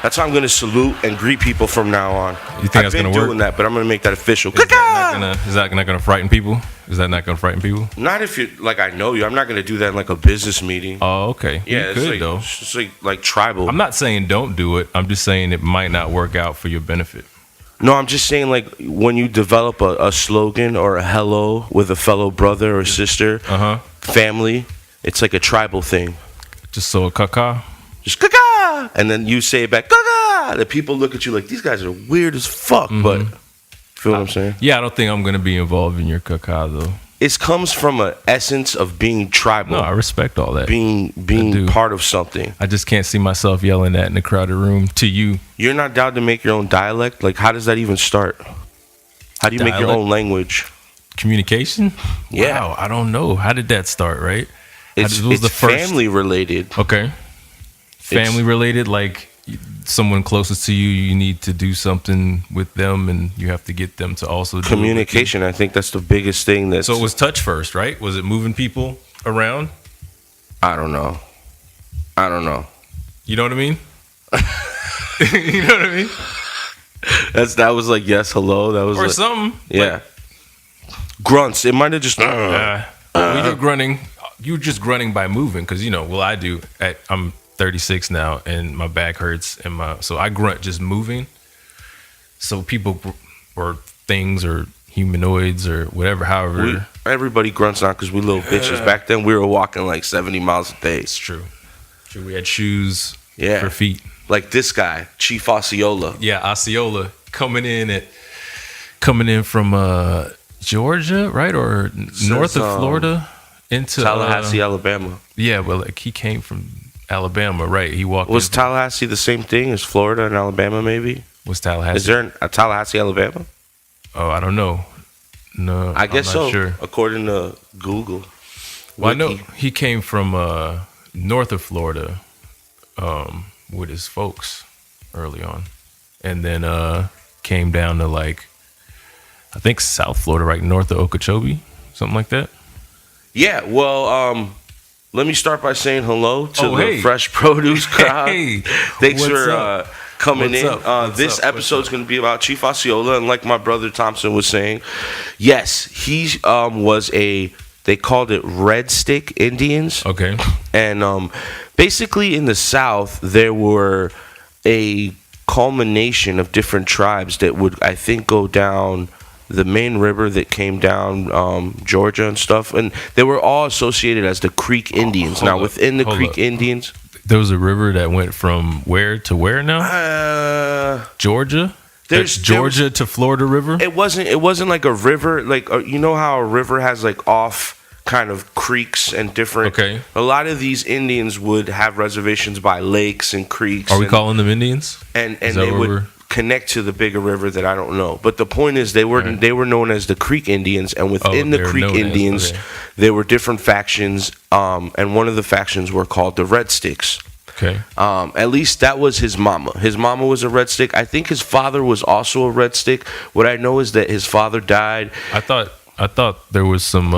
That's how I'm gonna salute and greet people from now on. You think I've that's been gonna work? doing that, but I'm gonna make that official. Is that not gonna frighten people? Is that not gonna frighten people? Not if you like. I know you. I'm not gonna do that in like a business meeting. Oh, okay. Yeah, you it's could like, though. It's like tribal. I'm not saying don't do it. I'm just saying it might not work out for your benefit. No, I'm just saying like when you develop a slogan or a hello with a fellow brother or sister, family, it's like a tribal thing. Just so a caca. Just caca, and then you say it back caca. The people look at you like these guys are weird as fuck. But feel what I'm saying? Yeah, I don't think I'm gonna be involved in your caca though. It comes from an essence of being tribal. No, I respect all that. Being part of something. I just can't see myself yelling that in a crowded room to you. You're not down to make your own dialect? Like, how does that even start? How do you make your own language? Communication? Yeah. Wow, I don't know. How did that start, right? It's family related. Okay. Family related, like someone closest to you, you need to do something with them and you have to get them to also do communication. I think that's the biggest thing. So it was touch first, right? Was it moving people around? I don't know. You know what I mean? You know what I mean? That was like yes, hello. That was or like, something. Yeah. Grunts. It might have just. When you're grunting, you're just grunting by moving because I do. I'm 36 now and my back hurts so I grunt just moving. So people or things or humanoids or whatever, however. Everybody grunts now because we little bitches. Back then we were walking like 70 miles a day. It's true. We had shoes for feet. Like this guy, Chief Osceola. Yeah, Osceola coming in from Georgia, right? Or north of Florida into Tallahassee, Alabama. Yeah, well, like he came from Alabama, right? He walked. Was Tallahassee the same thing as Florida and Alabama? Maybe. Was Tallahassee? Is there a Tallahassee, Alabama? Oh, I don't know. No, I guess I'm not so. Sure. According to Google. Well, I know he came from north of Florida with his folks early on, and then came down to like I think South Florida, right north of Okeechobee, something like that. Yeah. Well, let me start by saying hello to the Fresh Produce crowd. Hey, thanks for coming in. This episode is going to be about Chief Osceola, and like my brother Thompson was saying, yes, he was they called it Red Stick Indians. Okay. And basically in the South, there were a culmination of different tribes that would, I think, go down the main river that came down Georgia and stuff, and they were all associated as the Creek Indians. Within the Creek Indians, there was a river that went from where to where now? Georgia. There's Georgia to Florida River. It wasn't like a river, like you know how a river has like off kind of creeks and different. Okay. A lot of these Indians would have reservations by lakes and creeks. Are we calling them Indians? And they would connect to the bigger river that I don't know. But the point is they were known as the Creek Indians, and within the Creek Indians there were different factions, and one of the factions were called the Red Sticks. Okay. At least that was his mama. His mama was a Red Stick. I think his father was also a Red Stick. What I know is that his father died. I thought there was some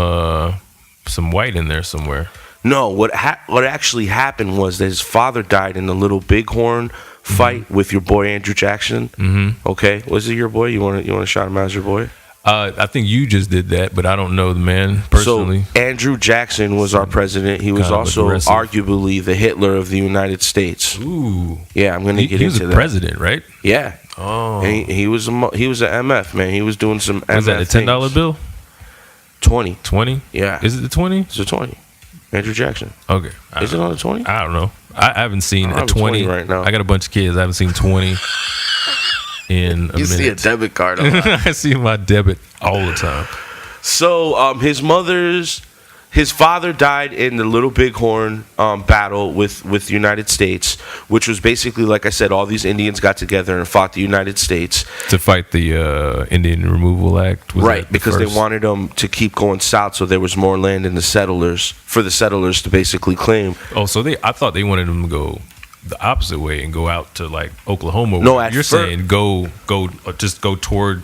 white in there somewhere. No, what actually happened was that his father died in the Little Bighorn fight with your boy Andrew Jackson. Mm-hmm. Okay, was it your boy? You want to shout him out as your boy? I think you just did that, but I don't know the man personally. So Andrew Jackson was our president. He was also arguably the Hitler of the United States. Ooh, yeah, I'm gonna get into that. He was a president, right? Yeah. Oh, and he was an MF, man. He was doing some. Was that a $10 bill? 20. 20? Yeah. Is it the 20? It's a 20. Andrew Jackson. Okay. Is it on the 20? I don't know. I haven't seen a 20 right now. I got a bunch of kids. I haven't seen 20 in a minute. You see a debit card a lot. I see my debit all the time. So his father died in the Little Bighorn battle with the United States, which was basically, like I said, all these Indians got together and fought the United States to fight the Indian Removal Act. Right, because they wanted them to keep going south, so there was more land in the settlers for the settlers to basically claim. Oh, so I thought they wanted them to go the opposite way and go out to like Oklahoma. No, you're saying go toward,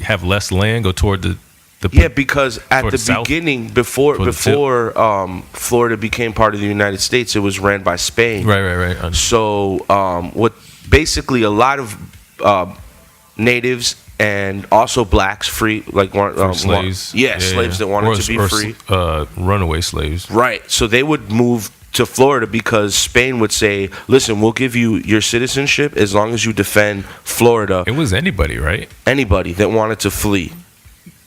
have less land, go toward the because at the beginning, before Florida became part of the United States, it was ran by Spain. Right. So what basically a lot of natives and also blacks free, like slaves. Slaves that wanted to be free, runaway slaves. Right. So they would move to Florida because Spain would say, "Listen, we'll give you your citizenship as long as you defend Florida." It was anybody, right? Anybody that wanted to flee.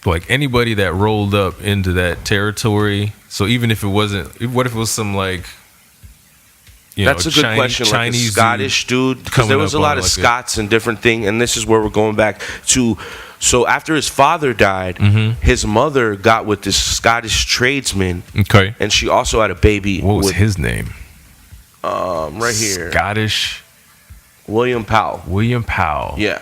Like anybody that rolled up into that territory. So even if it wasn't, what if it was some like, that's a good question. Chinese, like a Scottish dude, because there was a lot of Scots and different thing, and this is where we're going back to. So after his father died, his mother got with this Scottish tradesman. Okay, and she also had a baby. What was his name? Right here, Scottish. William Powell. Yeah.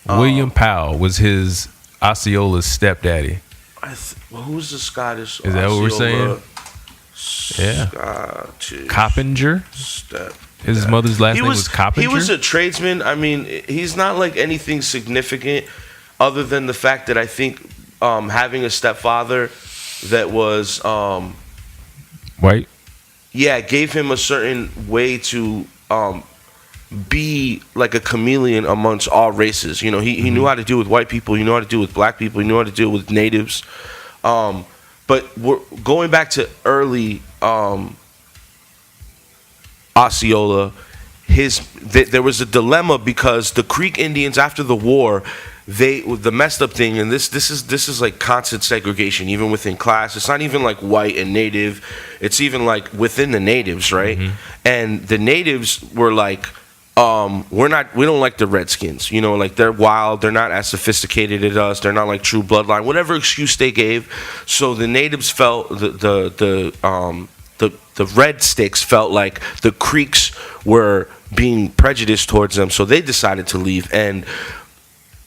William Powell was his Osceola's stepdaddy. Who's the Scottish? Is that what we're saying? Yeah. Scottish Coppinger. His mother's last name was Coppinger. He was a tradesman. I mean, he's not like anything significant other than the fact that I think having a stepfather that was white. Yeah, gave him a certain way to be like a chameleon amongst all races. You know, he knew how to deal with white people. He knew how to deal with black people. He knew how to deal with natives. But we're going back to early Osceola. There was a dilemma because the Creek Indians after the war, the messed up thing, and this is like constant segregation even within class. It's not even like white and native. It's even like within the natives, right? And the natives were like, we don't like the Redskins, you know, like they're wild, they're not as sophisticated as us, they're not like true bloodline, whatever excuse they gave. So the natives felt the Red Sticks felt like the Creeks were being prejudiced towards them, so they decided to leave. And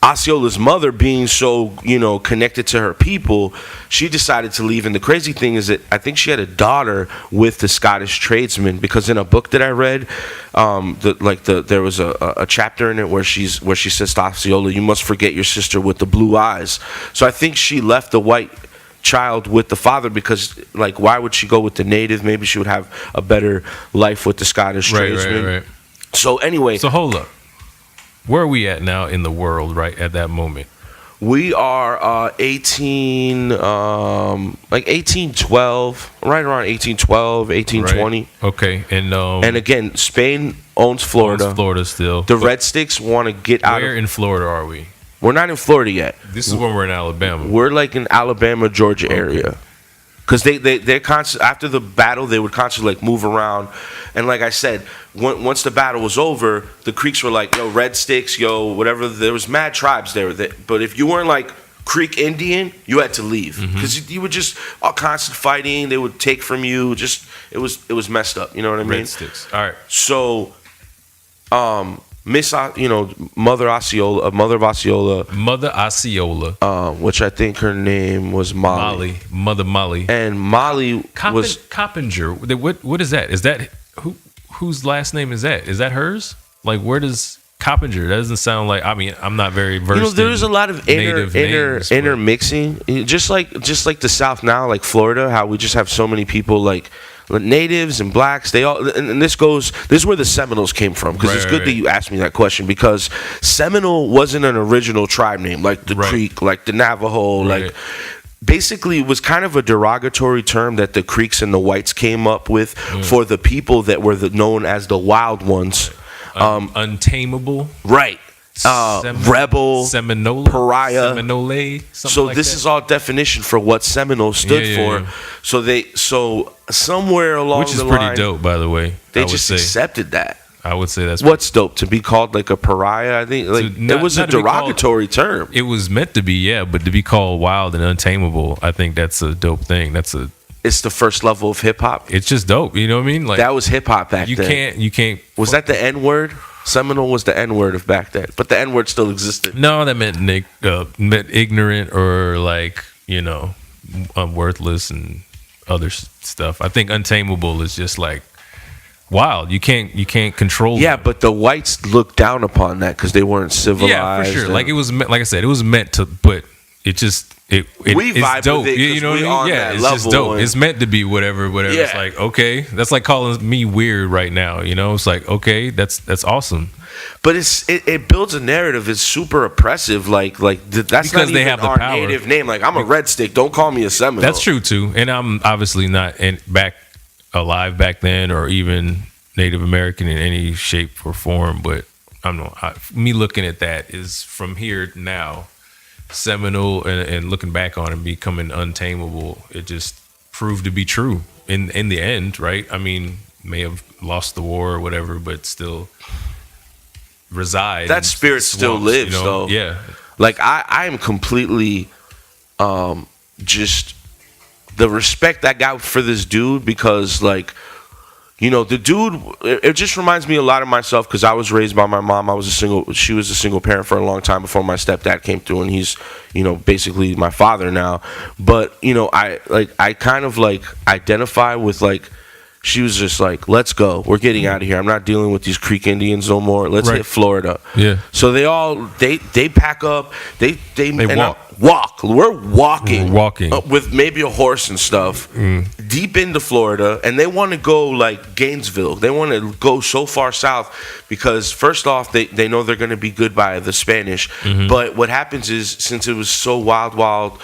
Osceola's mother, being so, you know, connected to her people, she decided to leave. And the crazy thing is that I think she had a daughter with the Scottish tradesman, because in a book that I read, there was a chapter in it where she says to Osceola, "You must forget your sister with the blue eyes." So I think she left the white child with the father because, like, why would she go with the native? Maybe she would have a better life with the Scottish tradesman. Right. So anyway, so hold up. Where are we at now in the world, right, at that moment? We are 1812, right around 1812, 1820. Right. Okay, and again, Spain owns Florida. Owns Florida still. The Red Sticks want to get out. Where in Florida are we? We're not in Florida yet. This is when we're in Alabama. We're like in Alabama, Georgia area. Because they're constant, after the battle, they would constantly like move around. And like I said, once the battle was over, the Creeks were like, yo, Red Sticks, yo, whatever. There was mad tribes there. But if you weren't like Creek Indian, you had to leave. Because you were just all constant fighting. They would take from you. Just, it was messed up. You know what I mean? Red Sticks. All right. So, Mother of Osceola, which I think her name was Molly. Mother Molly. And Molly was Coppinger. What is that? Is that whose last name is that? Is that hers? Like, where does Coppinger? That doesn't sound like. I mean, I'm not very versed. You know, there's a lot of intermixing, just like the South now, like Florida, how we just have so many people like natives and blacks. They all, and this is where the Seminoles came from, because it's good that you asked me that question, because Seminole wasn't an original tribe name like the Creek, like the Navajo, like basically it was kind of a derogatory term that the Creeks and the whites came up with for the people that were known as the wild ones. Untamable, right? Rebel, Seminole, pariah, Seminole. So like this is all definition for what Seminole stood for. Yeah. So somewhere along the line, which is pretty dope, by the way. They just accepted that. I would say that's what's dope, to be called like a pariah. I think like it was a derogatory term. It was meant to be, yeah, but to be called wild and untamable, I think that's a dope thing. It's the first level of hip hop. It's just dope. You know what I mean? Like, that was hip hop back then. You can't. Was that the N word? Seminole was the N word of back then, but the N word still existed. No, that meant ignorant or like, you know, worthless and other stuff. I think untamable is just like wild. You can't control. Yeah, them. But the whites looked down upon that because they weren't civilized. Yeah, for sure. Like it was, like I said, it was meant to, but it just we it's vibe dope. with it. You know what I mean? Yeah, it's just dope. It's meant to be whatever. Yeah. It's like, okay, that's like calling me weird right now. You know, it's like, okay, that's awesome. But it builds a narrative. It's super oppressive. That's Because not they even have the our power. native name. Like, I'm a red stick. Don't call me a Seminole. That's true too. And I'm obviously not back alive back then, or even Native American in any shape or form. But me looking at that is from here now, Seminole, and looking back on it becoming untamable. It just proved to be true in the end, right? I mean, may have lost the war or whatever, but still reside. That spirit still lives, though. Yeah. Like, I am completely just the respect I got for this dude, because, like, you know, the dude, it just reminds me a lot of myself, because I was raised by my mom. She was a single parent for a long time before my stepdad came through, and he's, you know, basically my father now. But, you know, I kind of like identify with, like, she was just like, let's go. We're getting out of here. I'm not dealing with these Creek Indians no more. Let's hit Florida. Yeah. So they pack up. They walk. We're walking. With maybe a horse and stuff. Deep into Florida. And they want to go like Gainesville. They want to go so far south because first off, they know they're going to be good by the Spanish. But what happens is, since it was so wild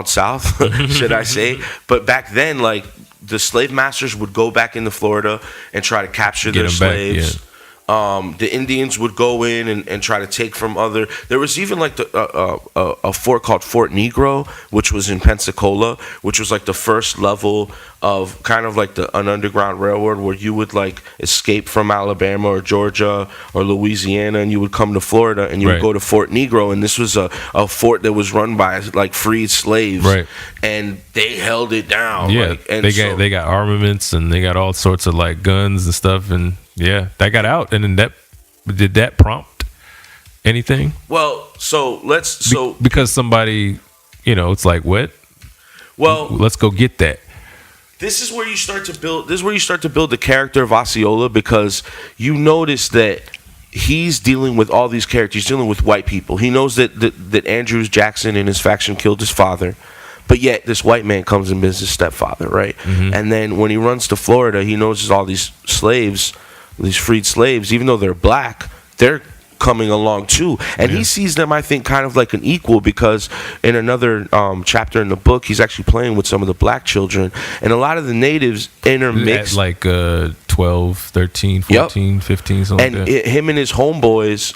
south, should I say? But back then, like, the slave masters would go back into Florida and try to capture their slaves. Back, The Indians would go in and try to take from other. There was even like a fort called Fort Negro, which was in Pensacola, which was like the first level of kind of like an underground railroad where you would like escape from Alabama or Georgia or Louisiana, and you would come to Florida and you would go to Fort Negro, and this was a fort that was run by like freed slaves, and they held it down. Yeah, like, and they got armaments and they got all sorts of like guns and stuff, and yeah, that got out. And then did that prompt anything? Well, because somebody, you know, it's like, what? Well, let's go get that. This is where you start to build. This is where you start to build the character of Osceola, because you notice that he's dealing with all these characters. He's dealing with white people. He knows that Andrew Jackson and his faction killed his father, but yet this white man comes and is his stepfather, right? And then when he runs to Florida, he notices all these slaves, these freed slaves, even though they're black, they're coming along too, and he sees them, I think, kind of like an equal, because in another chapter in the book, he's actually playing with some of the black children, and a lot of the natives intermix, at like 12, 13, 14, 15, something and like that. Him and his homeboys,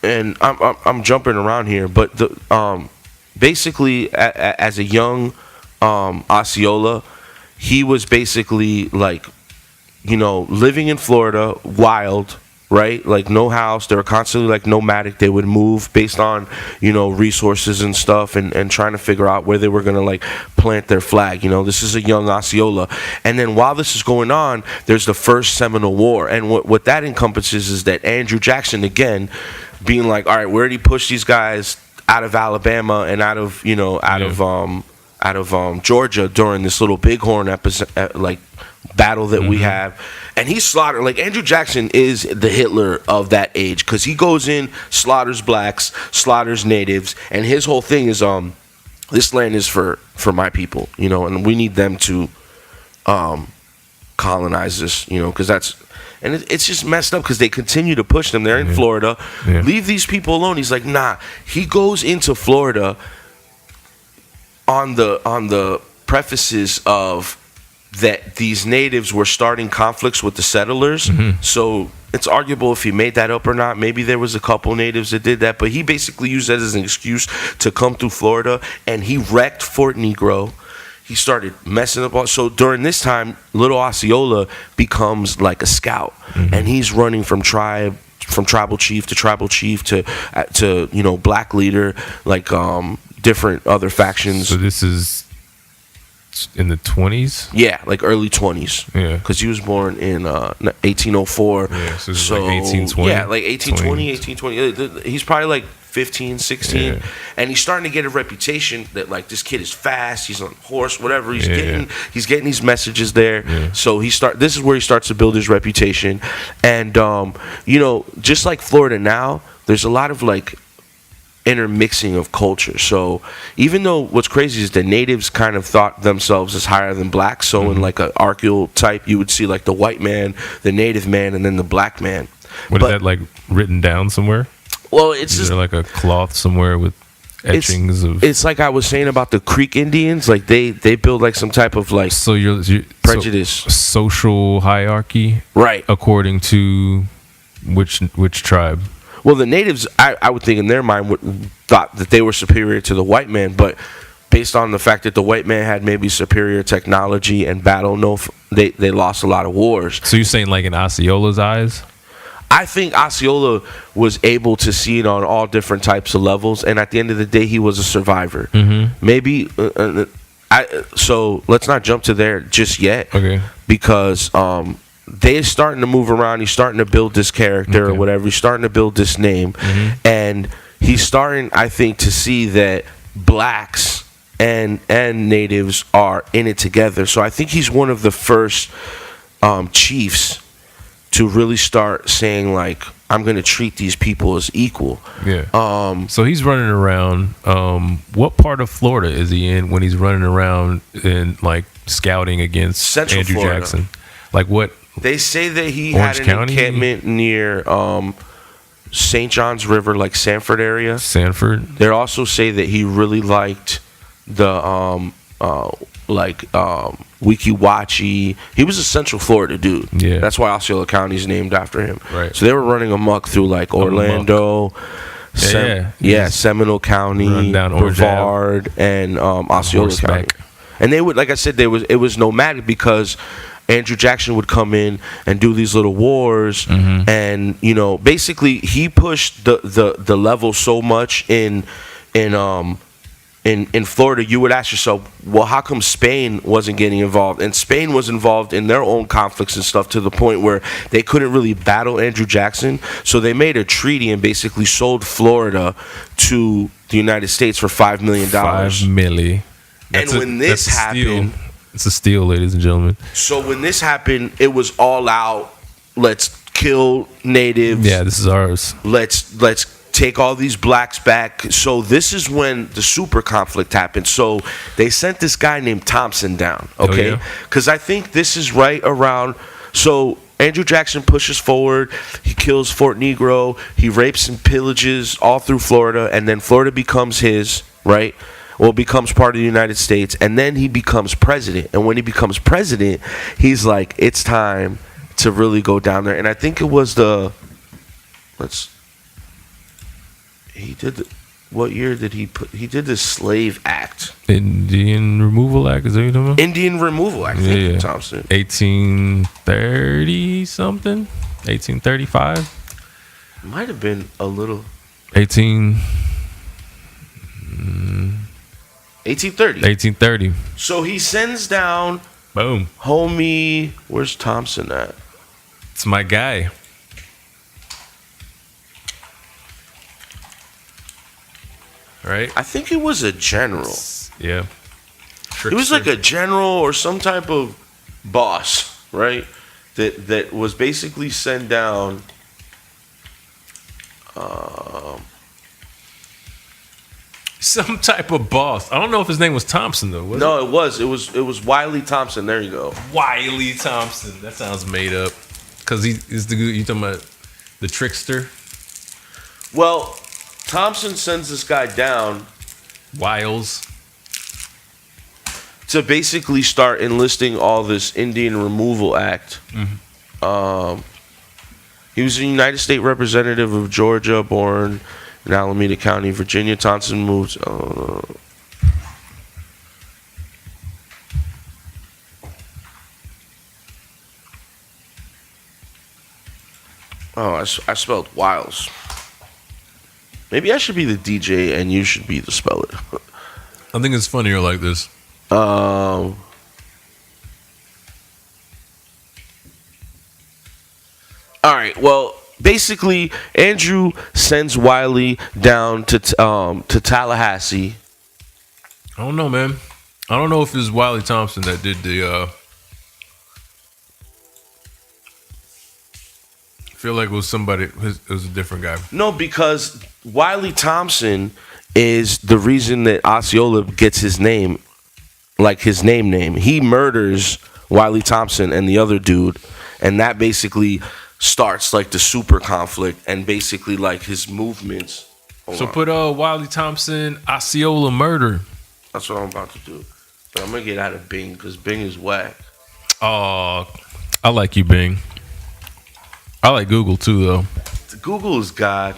and I'm jumping around here, but basically as a young Osceola, he was basically like, you know, living in Florida, wild, right? Like, no house. They were constantly like nomadic. They would move based on, you know, resources and stuff, and trying to figure out where they were going to like plant their flag. You know, this is a young Osceola. And then while this is going on, there's the first Seminole War. And what that encompasses is that Andrew Jackson, again, being like, all right, we already pushed these guys out of Alabama and out of Georgia during this little Bighorn episode, like battle that we have, and he slaughtered. Like, Andrew Jackson is the Hitler of that age, because he goes in, slaughters blacks, slaughters natives, and his whole thing is this land is for my people, you know, and we need them to colonize this, you know, because that's. And it's just messed up because they continue to push them. They're in Florida. Leave these people alone. He's like, nah. He goes into Florida on the prefaces of that these natives were starting conflicts with the settlers. So it's arguable if he made that up or not. Maybe there was a couple natives that did that, but he basically used that as an excuse to come through Florida, and he wrecked Fort Negro. He started messing up. So during this time, little Osceola becomes like a scout, and he's running from tribal chief to tribal chief to you know, black leader, like different other factions. So this is in the 20s? Yeah, like early 20s. Yeah. Because he was born in 1804. Yeah, so this is like 1820? Yeah, like 1820, 1820. He's probably like 15, 16. Yeah. And he's starting to get a reputation that, like, this kid is fast, he's on a horse, whatever. He's getting these messages there. Yeah. So this is where he starts to build his reputation. And, you know, just like Florida now, there's a lot of, like, intermixing of culture. So even though what's crazy is the natives kind of thought themselves as higher than blacks, so in like an archetype you would see like the white man, the native man, and then the black man. Is that like written down somewhere? Well, it's just there like a cloth somewhere with etchings of. It's like I was saying about the Creek Indians, like they build like some type of like So you're prejudice, social hierarchy, right? According to which tribe? Well, the natives, I would think in their mind thought that they were superior to the white man, but based on the fact that the white man had maybe superior technology and battle, they lost a lot of wars. So you're saying like in Osceola's eyes? I think Osceola was able to see it on all different types of levels, and at the end of the day, he was a survivor. Mm-hmm. Maybe, so let's not jump to there just yet, okay? Because they're starting to move around. He's starting to build this character or whatever. He's starting to build this name, and he's starting, I think, to see that blacks and natives are in it together. So I think he's one of the first chiefs to really start saying like, I'm going to treat these people as equal. Yeah. So he's running around. What part of Florida is he in when he's running around and like scouting against Central Andrew Florida. Jackson? Like what? They say that he Orange had an County? encampment near St. John's River, like Sanford area. Sanford. They also say that he really liked the Weeki Wachee. He was a Central Florida dude. Yeah. That's why Osceola County is named after him. Right. So they were running amok through like Orlando, Seminole County, Run down Orange Brevard, and Osceola County. And they would, like I said, it was nomadic because Andrew Jackson would come in and do these little wars, and basically he pushed the level so much in Florida. You would ask yourself, well, how come Spain wasn't getting involved? And Spain was involved in their own conflicts and stuff to the point where they couldn't really battle Andrew Jackson, so they made a treaty and basically sold Florida to the United States for $5 million. $5 million. And when this happened, it's a steal, ladies and gentlemen. So when this happened, it was all out. Let's kill natives. Yeah, this is ours. Let's take all these blacks back. So this is when the super conflict happened. So they sent this guy named Thompson down, okay? Because I think this is right around. So Andrew Jackson pushes forward. He kills Fort Negro. He rapes and pillages all through Florida, and then Florida becomes his, right? Well, becomes part of the United States, and then he becomes president. And when he becomes president, he's like, it's time to really go down there. And I think it was what year did he put? He did the Slave Act. Indian Removal Act, is that what you're talking about? Indian Removal Act, thank you, Thompson. 1830 something? 1835? Might have been a little. 1830. So he sends down. Boom. Homie, where's Thompson at? It's my guy. Right? I think he was a general. Yeah. He was like a general or some type of boss, right? That was basically sent down. Some type of boss. I don't know if his name was Thompson though. No, it was Wiley Thompson. There you go. Wiley Thompson. That sounds made up. Because he's the you talking about the trickster? Well, Thompson sends this guy down, Wiles, to basically start enlisting all this Indian Removal Act. He was a United States representative of Georgia, born in Alameda County, Virginia. Thompson moved. I spelled Wiles. Maybe I should be the DJ and you should be the speller. I think it's funnier like this. All right. Well, basically, Andrew sends Wiley down to Tallahassee. I don't know, man. I don't know if it was Wiley Thompson that did the. I feel like it was somebody. It was a different guy. No, because Wiley Thompson is the reason that Osceola gets his name, like his name. He murders Wiley Thompson and the other dude, and that basically starts like the super conflict and basically like his movements. So put Wiley Thompson, Osceola murder. That's what I'm about to do. But I'm gonna get out of Bing because Bing is whack. Oh, I like you, Bing. I like Google too, though. Google is God.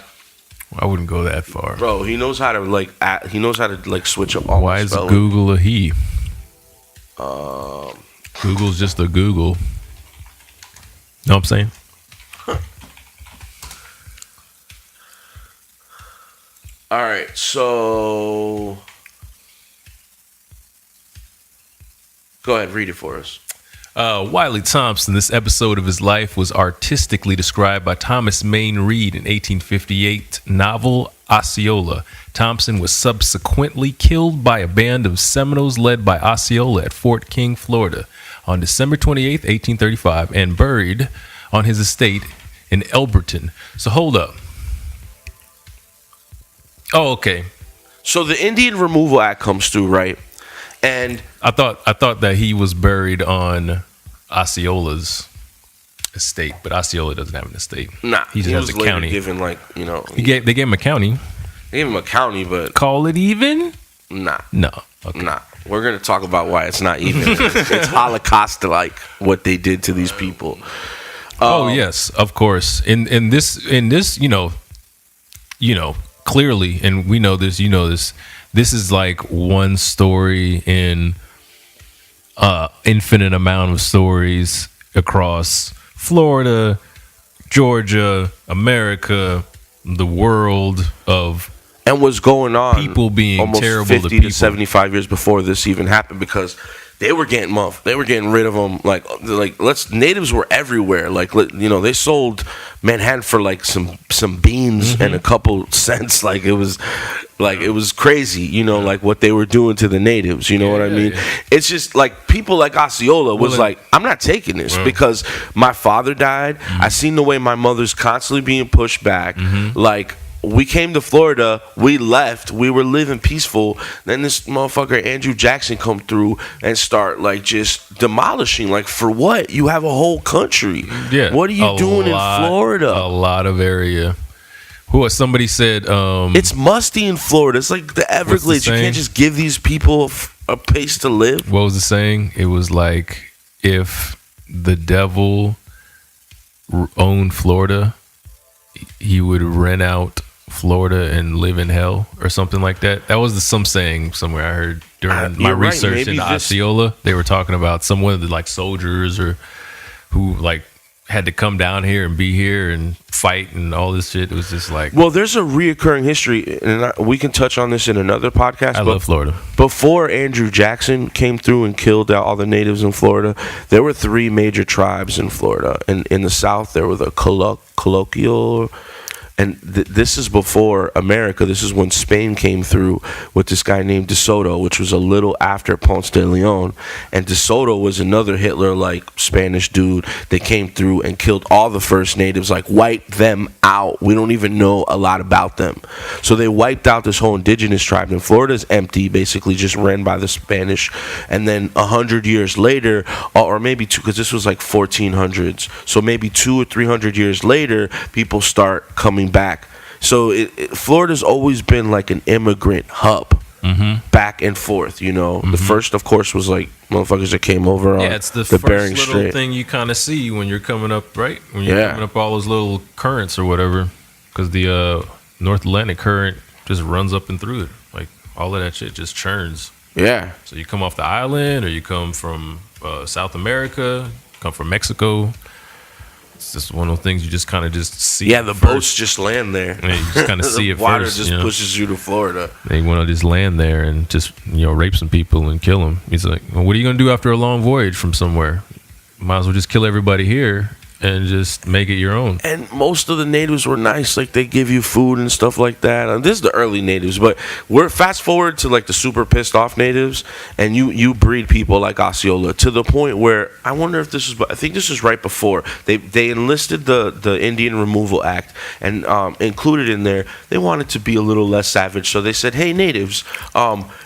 I wouldn't go that far, bro. He knows how to like switch up all. Why is Google a he? Google's just a Google. Know what I'm saying? All right, so go ahead, read it for us. Wiley Thompson, this episode of his life was artistically described by Thomas Mayne Reid in 1858 novel Osceola. Thompson was subsequently killed by a band of Seminoles led by Osceola at Fort King, Florida on December 28th, 1835, and buried on his estate in Elberton. So hold up. Oh, okay. So the Indian Removal Act comes through, right? And I thought that he was buried on Osceola's estate, but Osceola doesn't have an estate. Nah, he just has a county. Given they gave him a county. They gave him a county, but call it even? Nah, no, okay. Nah. We're gonna talk about why it's not even. It's Holocaust-like what they did to these people. Oh yes, of course. In this, clearly, and we know this. You know this. This is like one story in infinite amount of stories across Florida, Georgia, America, the world of and what's going on. People being almost terrible 50 to people. 75 years before this even happened because they were getting muffed. They were getting rid of them. Natives were everywhere. They sold Manhattan for like some beans and a couple cents. It was crazy. Like what they were doing to the natives. You know what I mean? Yeah. It's just like people like Osceola was I'm not taking this because my father died. I seen the way my mother's constantly being pushed back. We came to Florida, we left, we were living peaceful. Then this motherfucker Andrew Jackson come through and start just demolishing. For what? You have a whole country. Yeah. What are you doing in Florida? A lot of area. Somebody said it's musty in Florida. It's like the Everglades. You can't just give these people a place to live. What was the saying? It was like if the devil owned Florida, he would rent out Florida and live in hell or something like that. That was some saying somewhere I heard during my research into Osceola. They were talking about some one of the soldiers or who had to come down here and be here and fight and all this shit. It was just well, there's a reoccurring history, and we can touch on this in another podcast. I love Florida. Before Andrew Jackson came through and killed out all the natives in Florida, there were 3 major tribes in Florida. And in the South, there were the colloquial. And this is before America. This is when Spain came through with this guy named De Soto, which was a little after Ponce de Leon. And De Soto was another Hitler-like Spanish dude that came through and killed all the first natives, wiped them out. We don't even know a lot about them. So they wiped out this whole indigenous tribe. And Florida's empty, basically just ran by the Spanish. And then 100 years later, or maybe 2, because this was 1400s. So maybe 200 or 300 years later, people start coming back. So Florida's always been like an immigrant hub, back and forth. The first, of course, was motherfuckers that came over on it's the first Bering little Strait thing you kind of see when you're coming up, right? When you're coming up all those little currents or whatever, because the North Atlantic current just runs up and through it. All of that shit just churns. Yeah. So you come off the island, or you come from South America, come from Mexico. It's just one of those things you just kind of just see. Yeah, the boats just land there. Yeah, you just kind of see it water first. Water just pushes you to Florida. They want to just land there and just rape some people and kill them. He's like, well, what are you going to do after a long voyage from somewhere? Might as well just kill everybody here and just make it your own. And most of the natives were nice. Like, they give you food and stuff like that. And this is the early natives, but we're fast forward to like the super pissed off natives, and you breed people like Osceola to the point where I wonder if this is. I think this is right before they enlisted the Indian Removal Act, and included in there they wanted to be a little less savage. So they said, "Hey, natives,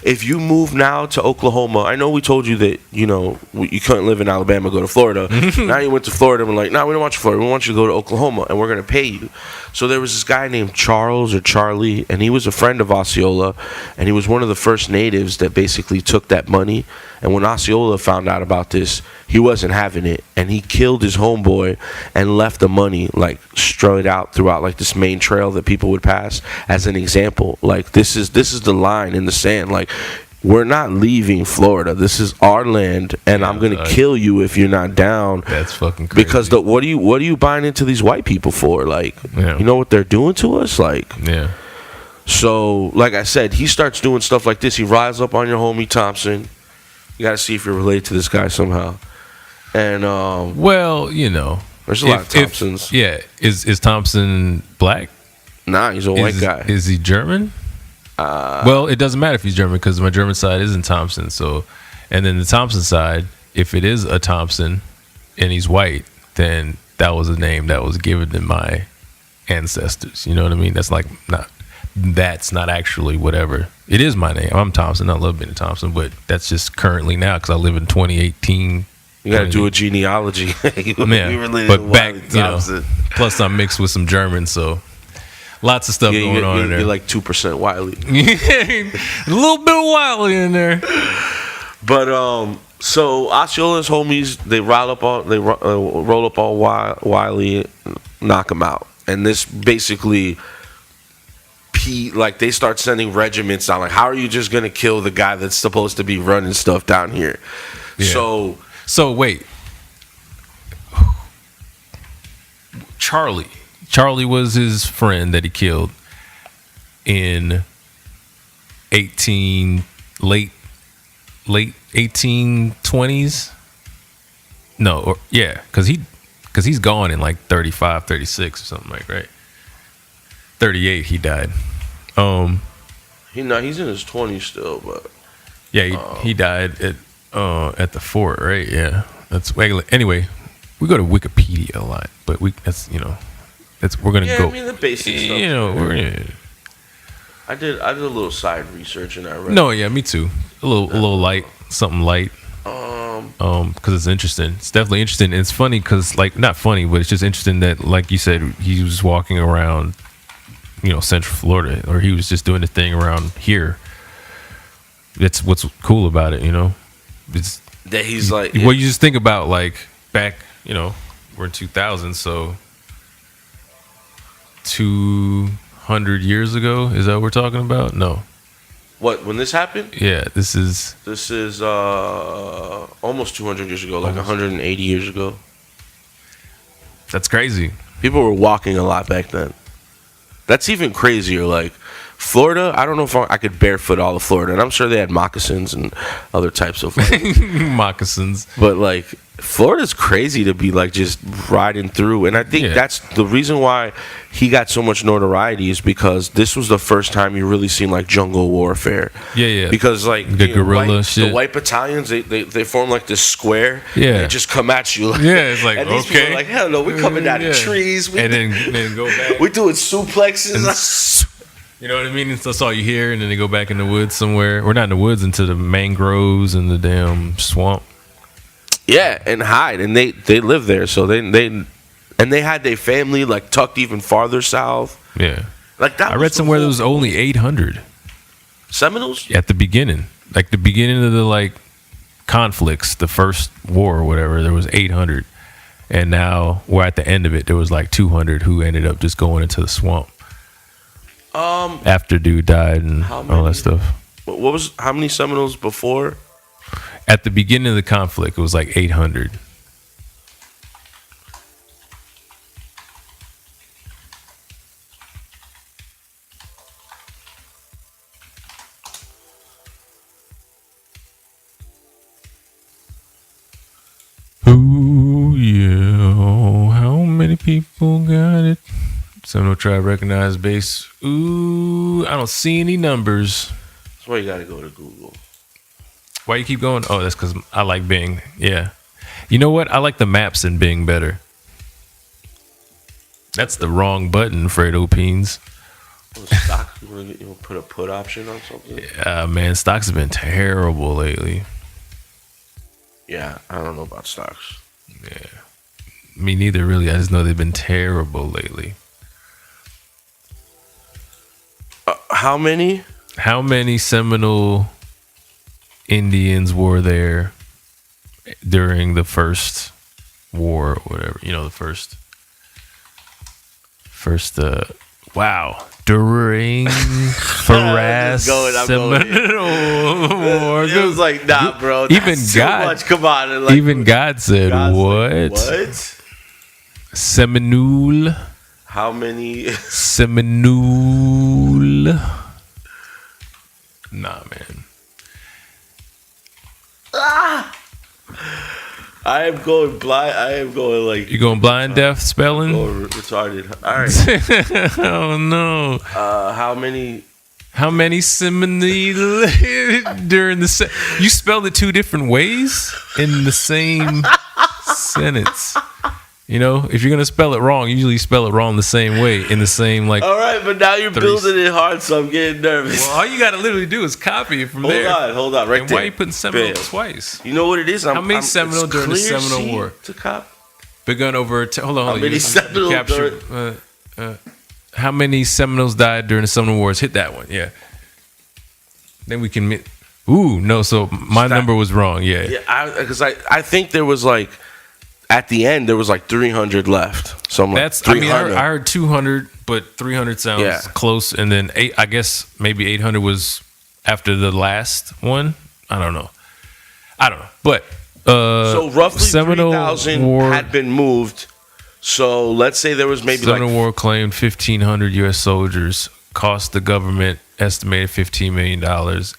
if you move now to Oklahoma, I know we told you that you couldn't live in Alabama, go to Florida. Now you went to Florida, and we're like, no, we don't want you to Florida. We want you to go to Oklahoma, and we're going to pay you." So there was this guy named Charles or Charlie, and he was a friend of Osceola, and he was one of the first natives that basically took that money. And when Osceola found out about this, he wasn't having it, and he killed his homeboy and left the money like straight out throughout like this main trail that people would pass as an example. Like, this is the line in the sand. Like, we're not leaving Florida. This is our land, and I'm gonna kill you if you're not down. That's fucking crazy. Because what are you buying into these white people for? Like, you know what they're doing to us? Like, yeah. So, like I said, he starts doing stuff like this. He rides up on your homie Thompson. You got to see if you're related to this guy somehow. And well, there's a lot of Thompsons. Is Thompson black? Nah, he's a white guy. Is he German? Well, it doesn't matter if he's German because my German side isn't Thompson. So, and then the Thompson side, if it is a Thompson and he's white, then that was a name that was given to my ancestors. You know what I mean? That's not actually whatever. It is my name. I'm Thompson. I love being a Thompson, but that's just currently now because I live in 2018. You got to do a genealogy. But back, plus I'm mixed with some Germans, so lots of stuff going on in there. You're like 2% Wiley. A little bit of Wiley in there. But so Osceola's homies, they roll up on Wiley, knock him out, and this basically. Like, they start sending regiments down. Like, how are you just gonna kill the guy that's supposed to be running stuff down here? Yeah. So wait, Charlie was his friend that he killed in late 1820s. No, because he's gone in like 35, 36 or something, like, right? 38 he died. He's in his 20s still, but he died at the fort, right? Yeah, that's anyway. We go to Wikipedia a lot, but we're gonna go. I mean, the basic stuff. I did a little side research and I read. No, yeah, me too. A little light, something light. Because it's interesting. It's definitely interesting. And it's funny because, like, not funny, but it's just interesting that, like you said, he was walking around, Central Florida, or he was just doing the thing around here. That's what's cool about it, It's that he's like. Well, you just think about, like, back, we're in 2000, so 200 years ago. Is that what we're talking about? No. What, when this happened? Yeah, this is almost 200 years ago, like 180 years ago. That's crazy. People were walking a lot back then. That's even crazier. Like, Florida, I don't know if I could barefoot all of Florida, and I'm sure they had moccasins and other types of moccasins. But, like, Florida's crazy to be, like, just riding through. And I think that's the reason why he got so much notoriety, is because this was the first time you really seen, like, jungle warfare. Yeah. Because, like, the guerrilla shit. The white battalions, they form, like, this square. Yeah. And they just come at you. Like, it's like, and these people are like, hell no, we're coming down the trees. And then go back. We're doing suplexes. You know what I mean? That's all you hear, and then they go back in the woods somewhere. Or not in the woods, into the mangroves and the damn swamp. Yeah, and hide, and they live there, so they had their family, like, tucked even farther south. Yeah, like that. I read somewhere there was only 800 Seminoles at the beginning, like the beginning of the, like, conflicts, the first war or whatever. There was 800, and now we're at the end of it. There was like 200 who ended up just going into the swamp. After dude died and all that stuff. How many Seminoles before? At the beginning of the conflict, it was like 800. Ooh, yeah. people got it. Seminole tribe recognized base. Ooh, I don't see any numbers. That's why you gotta go to Google. Why you keep going? Oh, that's because I like Bing. Yeah. You know what? I like the maps in Bing better. That's the wrong button, Phraydoe Peens. Stock, you want to put a put option on something? Yeah, man, stocks have been terrible lately. Yeah, I don't know about stocks. Yeah. Me neither, really. I just know they've been terrible lately. How many? How many Seminole Indians were there during the first war or whatever? You know, the first wow. During Seminole War. It was like, nah, bro. Even that's God, too much. Come on. Like, even God said, what? What? Seminole. How many? Seminole. Nah, man. I am going blind. I am going like. You going blind, deaf spelling? Going retarded. All right. Oh no. How many? How many Seminole during the you spelled it two different ways in the same sentence. You know, if you're gonna spell it wrong, usually spell it wrong the same way in the same like. All right, but now you're building it hard, so I'm getting nervous. Well, all you gotta literally do is copy it from there. Hold on, right and there. Why are you putting Seminole twice? You know what it is? How many Seminole during the Seminole War? To cop. Begun over. Hold on. How many Seminole during? How many Seminoles died during the Seminole Wars? Hit that one, yeah. Then we can. Ooh, no. So my number was wrong. Yeah. Yeah, because I think there was like. At the end, there was like 300 left. So I'm that's. Like, I mean, I heard 200, but 300 sounds close. And then I guess maybe 800 was after the last one. I don't know. But so roughly Seminole 3,000 War had been moved. So let's say there was maybe Seminole War claimed 1,500 U.S. soldiers, cost the government estimated $15 million,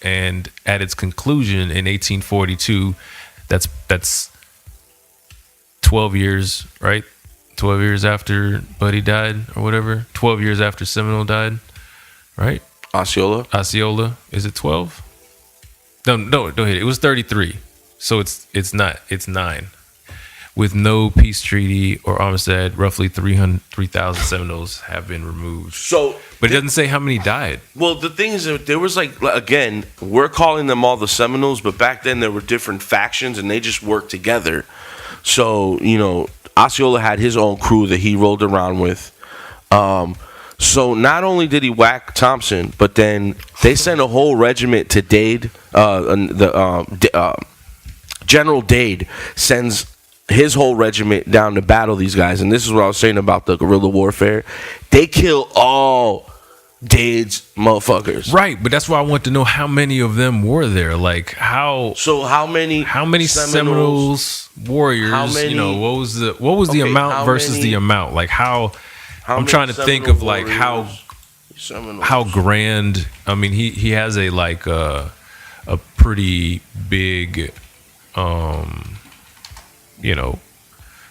and at its conclusion in 1842, that's 12 years, right? 12 years after Buddy died or whatever. 12 years after Seminole died, right? Osceola. Is it 12? No, don't hit it. It was 33. So it's 9. With no peace treaty or armistice, roughly 3,000 Seminoles have been removed. But it doesn't say how many died. Well, the thing is that there was like, again, we're calling them all the Seminoles, but back then there were different factions and they just worked together. So, you know, Osceola had his own crew that he rolled around with. So not only did he whack Thompson, but then they sent a whole regiment to Dade. General Dade sends his whole regiment down to battle these guys. And this is what I was saying about the guerrilla warfare. They kill all Dade's motherfuckers. Right, but that's why I want to know how many of them were there. Like how many Seminoles warriors, you know, what was the amount versus the amount? Like how I'm trying to think of like how grand. I mean, he has a like a pretty big you know,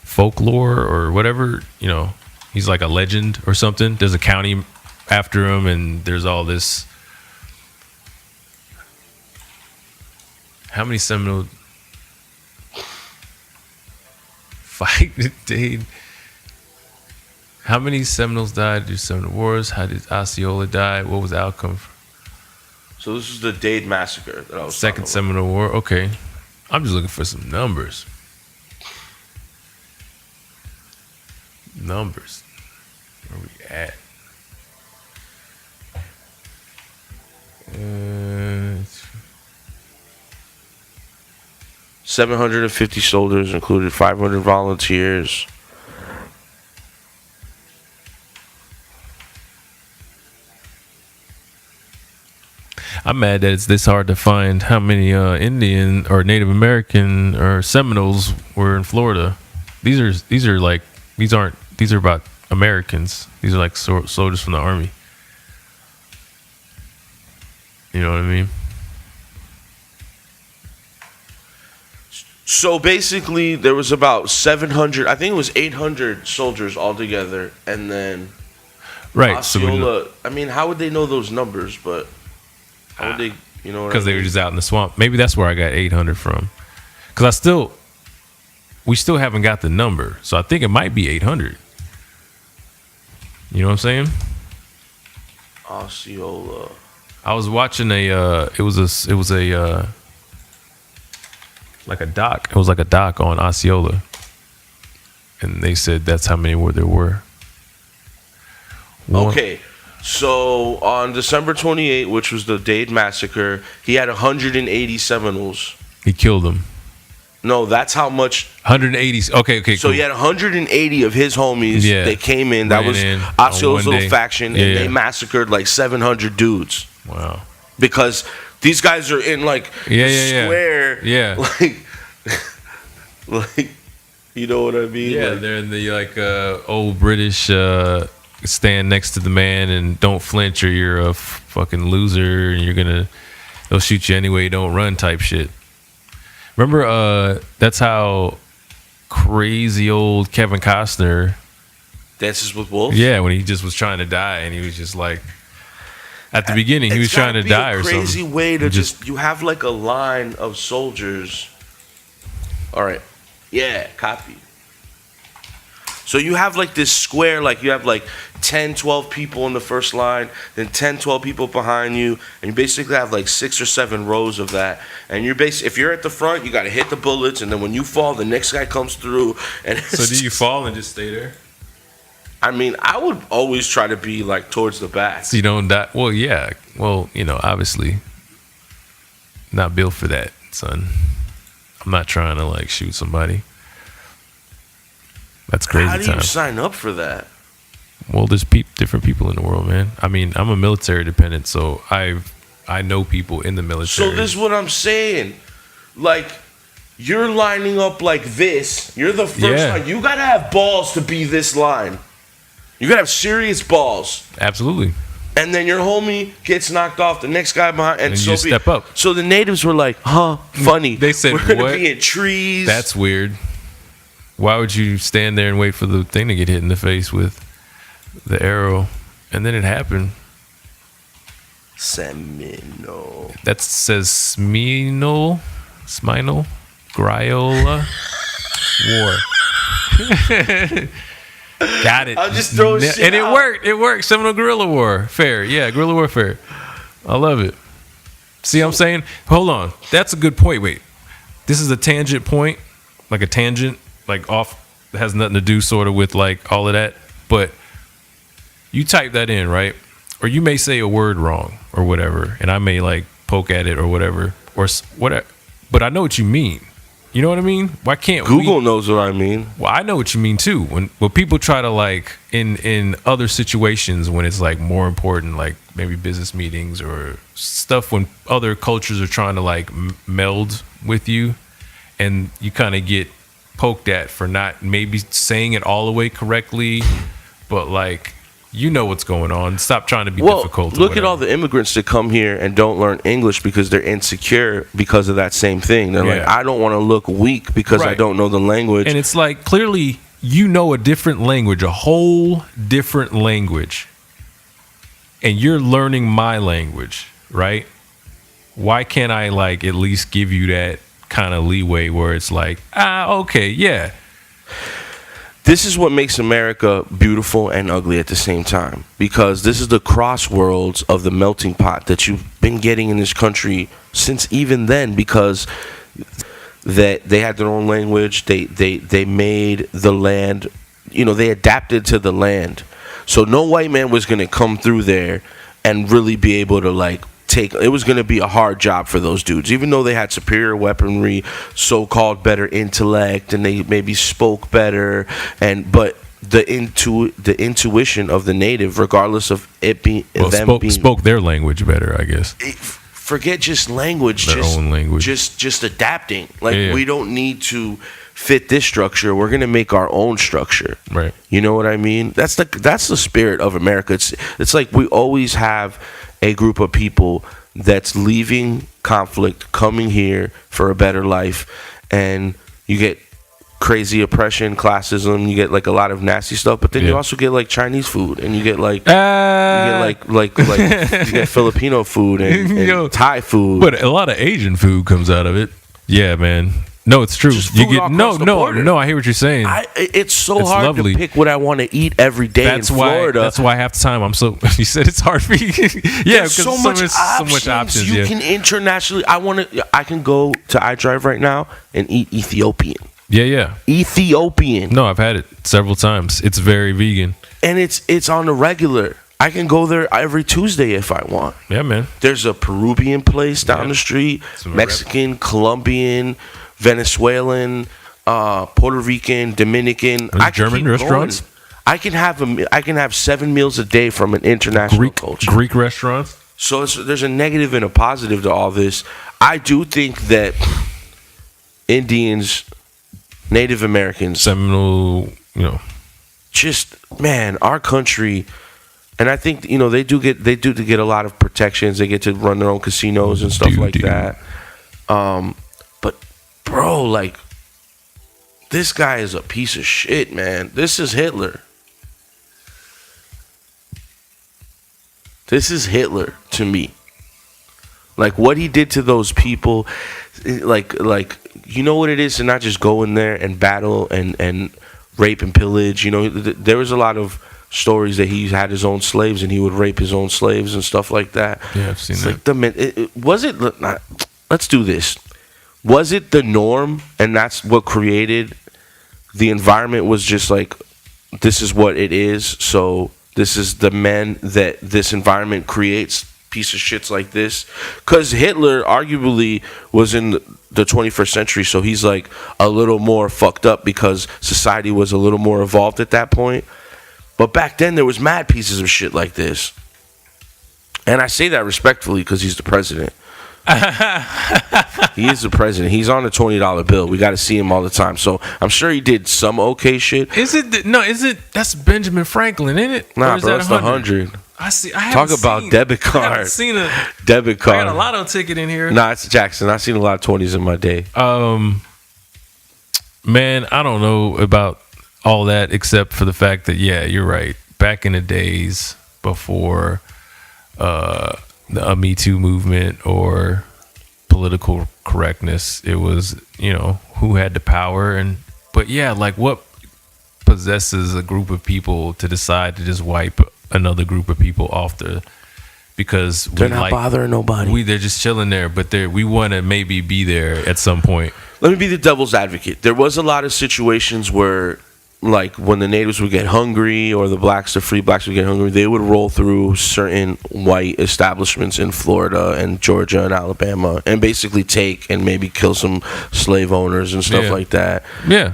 folklore or whatever, you know, he's like a legend or something. There's a county after him, and there's all this. How many Seminole fight Dade? How many Seminoles died through Seminole Wars? How did Osceola die? What was the outcome? So this is the Dade Massacre that I was Second Seminole War. Okay, I'm just looking for some numbers. Numbers. Where we at? 750 soldiers, included 500 volunteers. I'm mad that it's this hard to find how many Indian or Native American or Seminoles were in Florida. These are about Americans. These are like soldiers from the army. You know what I mean? So basically, there was about 700. I think it was 800 soldiers altogether, and then Right. Osceola. I mean, how would they know those numbers? But how would they? You know, because they were just out in the swamp. Maybe that's where I got 800 from. Because we still haven't got the number, so I think it might be 800. You know what I'm saying? Osceola. I was watching it was a like a doc. It was like a doc on Osceola, and they said that's how many there were. Okay, so on December 28th, which was the Dade Massacre, he had 180 Seminoles. He killed them. No, that's how much. 180. Okay. So cool. he had 180 of his homies. Yeah. That came in. That Ran was in Osceola's on one little day. faction, Yeah, and yeah. they massacred like 700 dudes. Wow. Because these guys are in like square. Yeah. Like, you know what I mean? Yeah, Like, they're in the old British stand next to the man and don't flinch or you're a fucking loser and they'll shoot you anyway, don't run type shit. Remember that's how crazy old Kevin Costner Dances with Wolves. Yeah, when he just was trying to die and he was just like at the beginning he was trying to die or something. Crazy way to just you have like a line of soldiers. All right. Yeah, copy. So you have like this square, like you have like 10, 12 people in the first line, then 10, 12 people behind you, and you basically have like 6 or 7 rows of that. And you're if you're at the front, you got to hit the bullets, and then when you fall, the next guy comes through. And So do you fall and just stay there? I mean, I would always try to be like towards the back. So you don't die? Well, yeah. Well, obviously not built for that, son. I'm not trying to like shoot somebody. That's crazy. How do you sign up for that? Well, there's different people in the world, man. I mean, I'm a military dependent, so I know people in the military. So this is what I'm saying. Like, you're lining up like this. You're the first line. You gotta have balls to be this line. You gotta have serious balls. Absolutely. And then your homie gets knocked off, the next guy behind, and so you step up. So the natives were like, "Huh, funny." They said, "We're gonna what? be in trees." That's weird. Why would you stand there and wait for the thing to get hit in the face with the arrow? And then it happened. Seminole. That says Seminole, Griola War. Got it. I'll just throw shit and out. it worked. It worked. Seminole Guerrilla Warfare. Yeah, Guerrilla Warfare. I love it. See what I'm saying? Hold on. That's a good point. Wait. This is a tangent point. Like a tangent. Like off. That has nothing to do sort of with like all of that. But you type that in, right? Or you may say a word wrong or whatever. And I may like poke at it or whatever. Or whatever. But I know what you mean. You know what I mean? Why can't Google knows what I mean. Well, I know what you mean too. When people try to like in other situations when it's like more important, like maybe business meetings or stuff when other cultures are trying to like meld with you, and you kind of get poked at for not maybe saying it all the way correctly, but like you know what's going on. Stop trying to be difficult. Look at all the immigrants that come here and don't learn English because they're insecure because of that same thing. They're like, I don't want to look weak because I don't know the language. And it's like, clearly, you know a different language, a whole different language. And you're learning my language, right? Why can't I like at least give you that kind of leeway where it's like, okay, yeah. This is what makes America beautiful and ugly at the same time, because this is the crossworlds of the melting pot that you've been getting in this country since even then, because they had their own language. They made the land, they adapted to the land. So no white man was going to come through there and really be able to like it was going to be a hard job for those dudes, even though they had superior weaponry, so-called better intellect, and they maybe spoke better, but the intuition of the native, regardless of it being spoke their language better, I guess. Forget just language, their own language, just adapting. Like we don't need to fit this structure. We're gonna make our own structure. Right. You know what I mean? That's the spirit of America. It's like we always have a group of people that's leaving conflict, coming here for a better life, and you get crazy oppression, classism. You get like a lot of nasty stuff, but then you also get like Chinese food, and you get like you get Filipino food and Thai food. But a lot of Asian food comes out of it. Yeah, man. No, it's true. Just You food get across the border. no. I hear what you're saying. It's so It's hard lovely. to pick what I want to eat every day in Florida. That's why half the time I'm so. You said it's hard for you. Yeah, There's because so much options. You can internationally. I can go to iDrive right now and eat Ethiopian. Yeah. Ethiopian. No, I've had it several times. It's very vegan. And it's on the regular. I can go there every Tuesday if I want. Yeah, man. There's a Peruvian place down the street, Mexican, Colombian, Venezuelan, Puerto Rican, Dominican. German restaurants. I can have 7 meals a day from an international culture. Greek restaurants. So there's a negative and a positive to all this. I do think that Indians, Native Americans, Seminole, just man, our country. And I think they do get a lot of protections. They get to run their own casinos and stuff like that. But bro, like this guy is a piece of shit, man. This is Hitler. This is Hitler to me. Like what he did to those people, like you know what it is to not just go in there and battle and rape and pillage. There was a lot of stories that he had his own slaves and he would rape his own slaves and stuff like that. Yeah, I've seen that. Like let's do this. Was it the norm and that's what created the environment? Was just like, this is what it is, so this is the men that this environment creates, piece of shits like this? Because Hitler arguably was in the 21st century, so he's like a little more fucked up because society was a little more evolved at that point. But back then, there was mad pieces of shit like this. And I say that respectfully because he's the president. He is the president. He's on a $20 bill. We got to see him all the time. So I'm sure he did some okay shit. That's Benjamin Franklin, isn't it? Nah, bro, it's the 100. Talk about debit card. I haven't seen a debit card. I got a lotto ticket in here. Nah, it's Jackson. I've seen a lot of 20s in my day. Man, I don't know about all that except for the fact that, yeah, you're right. Back in the days before the Me Too movement or political correctness, it was, who had the power. But yeah, like what possesses a group of people to decide to just wipe another group of people off because they're not bothering nobody. They're just chilling there, but we want to maybe be there at some point. Let me be the devil's advocate. There was a lot of situations where, like when the natives would get hungry or the free blacks would get hungry, they would roll through certain white establishments in Florida and Georgia and Alabama and basically take and maybe kill some slave owners and stuff like that. Yeah.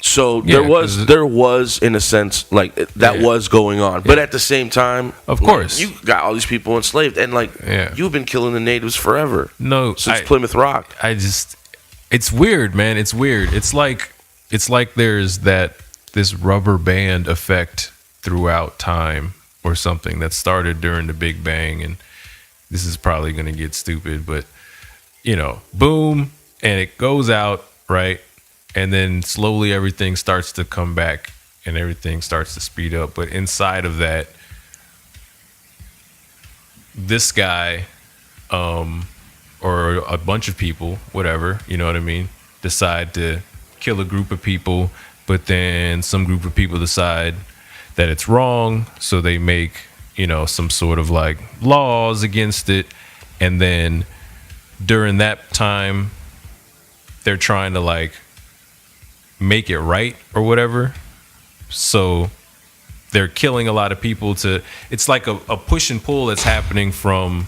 So there was in a sense like that was going on, but at the same time, of course, you got all these people enslaved, and you've been killing the natives forever. No, since Plymouth Rock. It's weird, man. It's weird. It's like there's this rubber band effect throughout time or something that started during the Big Bang, and this is probably going to get stupid, but boom, and it goes out, right? And then slowly everything starts to come back and everything starts to speed up. But inside of that, this guy, or a bunch of people, whatever, you know what I mean, decide to kill a group of people, but then some group of people decide that it's wrong. So they make, some sort of like laws against it. And then during that time, they're trying to like make it right or whatever. So they're killing a lot of people it's like a push and pull that's happening from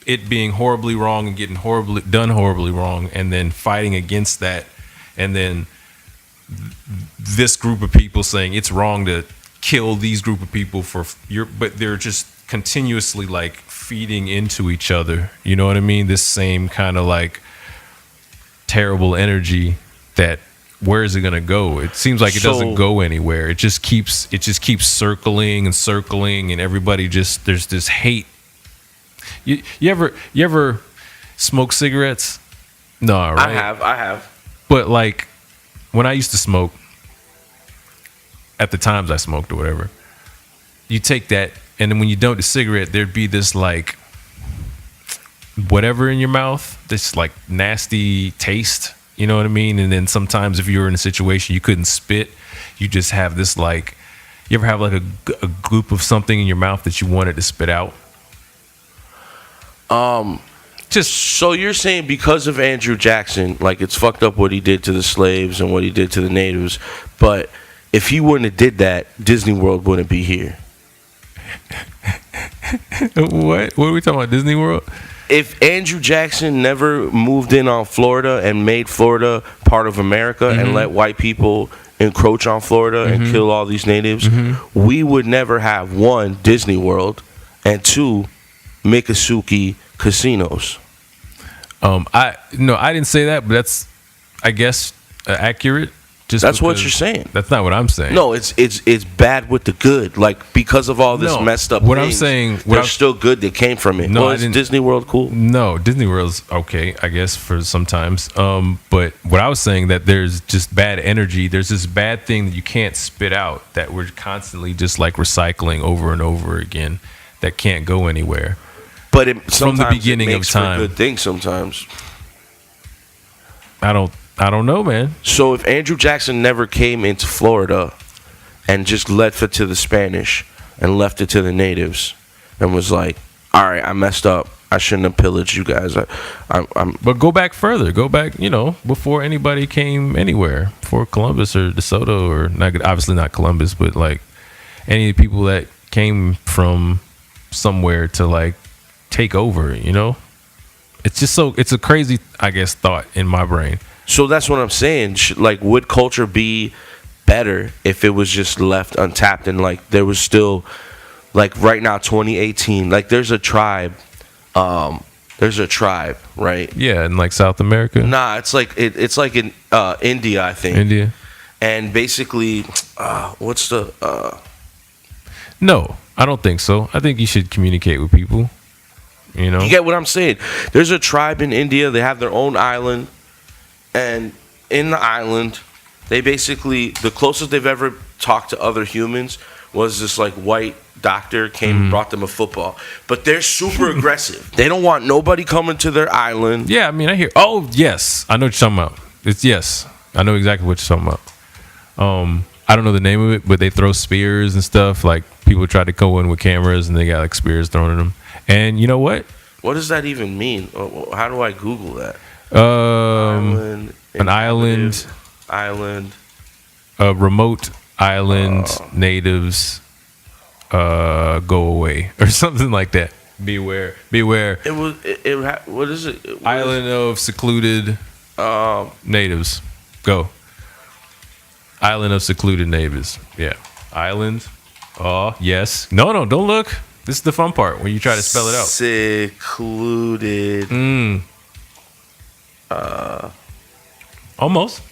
it being horribly wrong and getting done horribly wrong, and then fighting against that, and then this group of people saying it's wrong to kill these group of people but they're just continuously like feeding into each other, you know what I mean? This same kind of like terrible energy that, where is it going to go? It seems like it doesn't go anywhere. It just keeps circling and circling, and everybody there's this hate. You ever smoke cigarettes? No, right? I have. But like when I used to smoke, at the times I smoked or whatever, you take that, and then when you don't the cigarette, there'd be this like whatever in your mouth, this like nasty taste. You know what I mean? And then sometimes if you were in a situation you couldn't spit, you just have this like, you ever have like a gloop of something in your mouth that you wanted to spit out? Just so you're saying because of Andrew Jackson, like it's fucked up what he did to the slaves and what he did to the natives, but if he wouldn't have did that, Disney World wouldn't be here. What are we talking about? Disney World? If Andrew Jackson never moved in on Florida and made Florida part of America and let white people encroach on Florida and kill all these natives, we would never have, one, Disney World, and two, Miccosukee casinos. I didn't say that, but that's, I guess, accurate. Just that's what you're saying. That's not what I'm saying. No, it's bad with the good. Like because of all this messed up. What things, I'm saying, there's still good that came from it. No, is Disney World cool? No, Disney World's okay, I guess, for sometimes. But what I was saying, that there's just bad energy. There's this bad thing that you can't spit out that we're constantly just like recycling over and over again that can't go anywhere. But from the beginning of time, good things sometimes. I don't know, man. So if Andrew Jackson never came into Florida and just left it to the Spanish and left it to the natives and was like, all right, I messed up. I shouldn't have pillaged you guys. But go back further. Go back, before anybody came anywhere. Before Columbus or DeSoto or obviously not Columbus, but like any people that came from somewhere to like take over, It's just it's a crazy, I guess, thought in my brain. So that's what I'm saying. Like, would culture be better if it was just left untapped and like there was still, like right now, 2018, like there's a tribe, right? Yeah, in like South America. Nah, it's like it's like in India, I think. India. And basically, what's the? No, I don't think so. I think you should communicate with people. You get what I'm saying? There's a tribe in India. They have their own island. And in the island, they basically, the closest they've ever talked to other humans was this like white doctor came and brought them a football. But they're super aggressive. They don't want nobody coming to their island. Yeah, I mean, I hear. Oh, yes. I know what you're talking about. Yes. I know exactly what you're talking about. I don't know the name of it, but they throw spears and stuff. Like people try to go in with cameras and they got like spears thrown at them. And you know what? What does that even mean? How do I Google that? An island, a remote island, natives, go away or something like that. Beware. What is it? Island of secluded natives. Go. Island of secluded natives. Yeah. Island. Oh, yes. No, don't look. This is the fun part when you try to spell it out. Secluded. Almost.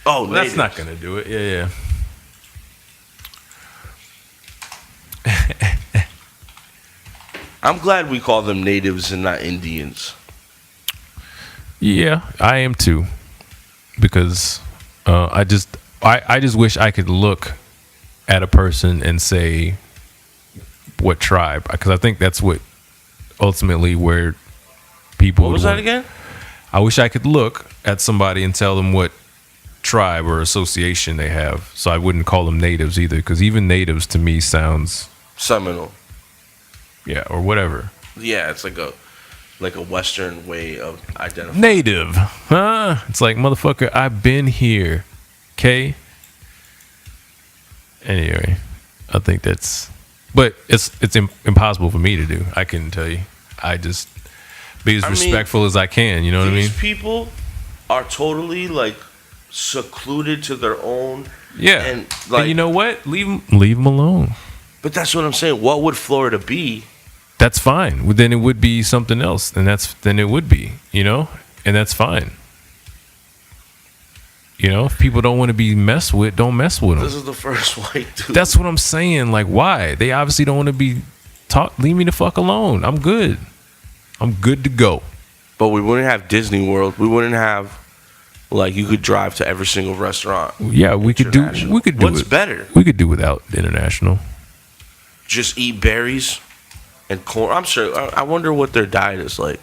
Oh, well, that's not gonna do it. Yeah. I'm glad we call them natives and not Indians. Yeah, I am too, because I just wish I could look at a person and say what tribe, because I think that's what ultimately where people. What was that again? I wish I could look at somebody and tell them what tribe or association they have, so I wouldn't call them natives either, because even natives to me sounds Seminole. Yeah, or whatever. Yeah, it's like a Western way of identifying. Native, huh? It's like, motherfucker, I've been here. Okay. Anyway, I think that's, but it's impossible for me to do. I couldn't tell you. I just be as respectful as I can. You know what I mean? These people are totally like secluded to their own. Yeah, and like, and you know what? Leave them alone. But that's what I'm saying. What would Florida be? That's fine. Well, then it would be something else, and then it would be, and that's fine. If people don't want to be messed with, don't mess with them. This is the first white dude. That's what I'm saying. Like, why? They obviously don't want to be taught. Leave me the fuck alone. I'm good. I'm good to go. But we wouldn't have Disney World. We wouldn't have, like, you could drive to every single restaurant. Yeah, we could do What's it. better? We could do without international. Just eat berries and corn. I'm sure. I wonder what their diet is like.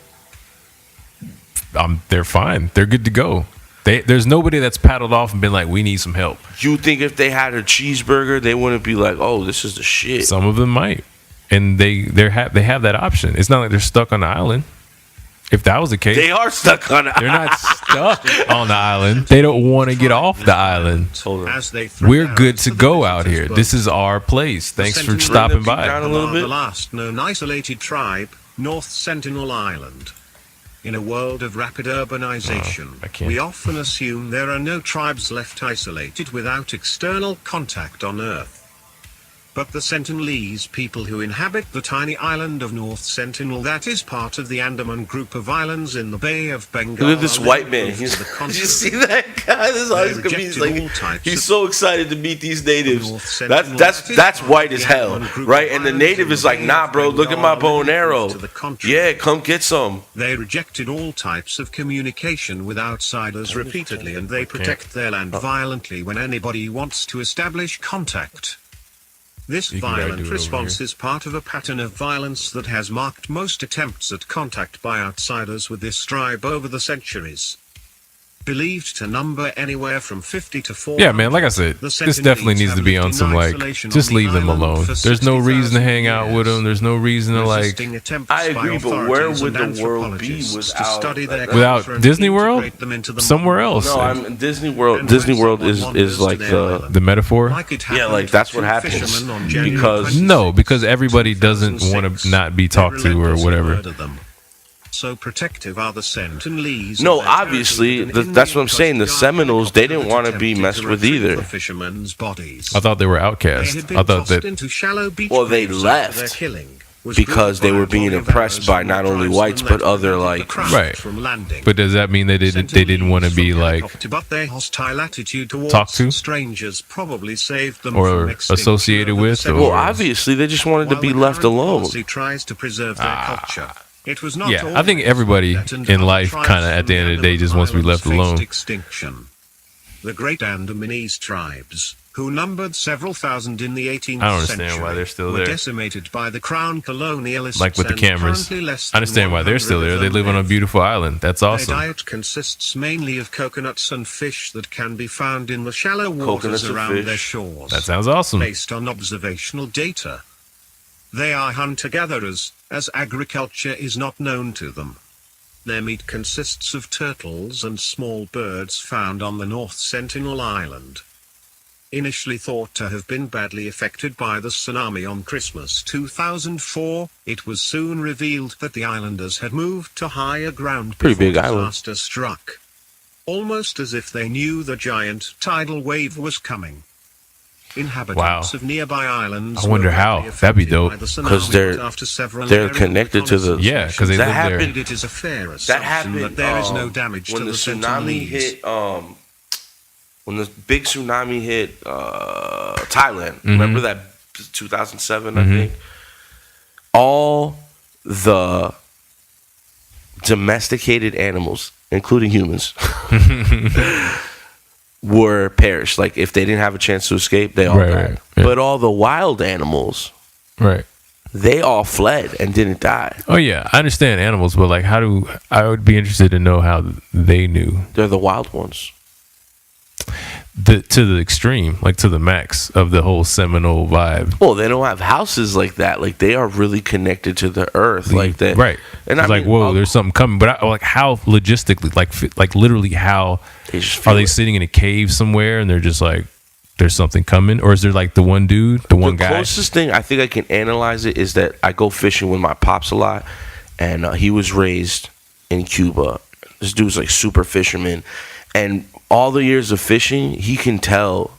They're fine. They're good to go. There's nobody that's paddled off and been like, we need some help. You think if they had a cheeseburger, they wouldn't be like, oh, this is the shit? Some of them might. And they have that option. It's not like they're stuck on the island. If that was the case, They are stuck on the they're not stuck on the island. They don't want to get off the island. As they throw We're arrows good to the go out visitors' here. boat. This is our place. Thanks for Sentinel stopping down by. a little bit. The last known isolated tribe, North Sentinel Island. In a world of rapid urbanization, I can't. we often assume there are no tribes left isolated without external contact on Earth. But the Sentinelese people who inhabit the tiny island of North Sentinel, that is part of the Andaman group of islands in the Bay of Bengal. Look at this are white man. proof He's, to the did you contrary. see that guy? This is how he's gonna be. He's, rejected all like, types he's of- so excited to meet these natives. North Sentinel, That's white as hell, right? And the native is like, nah, bro, look at my bow and arrow. To the contrary. Yeah, come get some. They rejected all types of communication with outsiders repeatedly, and they protect their land violently when anybody wants to establish contact. This You can gotta do violent it over response here. is part of a pattern of violence that has marked most attempts at contact by outsiders with this tribe over the centuries. Believed to number anywhere from 50 to 400. Yeah, man, like I said, the this Sentinelese definitely needs to have be lived on in some, like, isolation just on the leave them island alone. for There's no reason to 60,000 hang out with years. them. There's no reason to, like, Resisting attempts I by agree, but where authorities would and the world be anthropologists to without- study their Without culture and Disney World? integrate them into the somewhere modern else. No, world. I'm Disney World. And Disney when World someone is wanders like to their the island, The metaphor? like it yeah, like happened that's to what two happens fishermen on January because 26, No, because everybody doesn't 2006. want to not be talked to or They relentlessly whatever. murdered them. So protective are the Sentinelese. No, of their obviously, territory that an that's what I'm Indian saying. The Coast Guard Seminoles, they didn't helicopter want to be attempted messed to with retrieve either the fishermen's bodies. I thought they were They outcasts. had been I thought tossed that. into shallow beach Well, they graves after their left killing was because they brought by were a being volley of oppressed arrows by from not the only tribesmen whites, that but other, prevented the like- craft Right. from landing. But does that mean they didn't want to be, Sentinelese like, from helicopter, but their hostile attitude towards talked to? strangers probably saved them Or from extinction associated over the with, centuries. well, obviously, they just wanted to While be the left current alone. policy tries to preserve their culture. It was not Yeah, I think always everybody that and in other life tribes kinda at from the end of the day Andaman just wants to be left Islands alone. faced extinction. The great Andamanese tribes, who numbered several thousand in the 18th I don't understand century, why they're still were there. decimated by the crown colonialists. Like with the and cameras. currently less I than understand why they're still 100 there. of They them live on a beautiful island. That's Their awesome. diet consists mainly of coconuts and fish that can be found in the shallow Coconuts waters and around their fish. shores. That sounds awesome. Based on observational data. They are hunter-gatherers, as agriculture is not known to them. Their meat consists of turtles and small birds found on the North Sentinel Island. Initially thought to have been badly affected by the tsunami on Christmas 2004, it was soon revealed that the islanders had moved to higher ground Pretty before big island. disaster struck. Almost as if they knew the giant tidal wave was coming. Inhabitants Wow. of nearby islands I wonder were how. badly That'd be affected dope. by the 'Cause tsunami, they're- but after several they're aerial connected to the- Yeah, 'cause they That live there. happened. It is a fair That assumption happened that there is no damage when to the the tsunami Sentinelese. hit. When the big tsunami hit Thailand. Mm-hmm. Remember that 2007, I think. All the domesticated animals, including humans, were perished. Like if they didn't have a chance to escape, they all Right, died. right, yeah. But all the wild animals, Right. they all fled and didn't die. Oh yeah, I understand animals, but like, I would be interested to know how they knew They're the wild ones. to the extreme, like to the max of the whole Seminole vibe. Well, they don't have houses like that. Like they are really connected to the earth, like that. Right. And It's I like, mean, whoa, there's something coming. But like, how logistically, like literally, how they just are feel they it. sitting in a cave somewhere and they're just like, there's something coming, or is there like the one dude, the one guy? Closest thing I think I can analyze it is that I go fishing with my pops a lot, and he was raised in Cuba. This dude's like super fisherman, and all the years of fishing, he can tell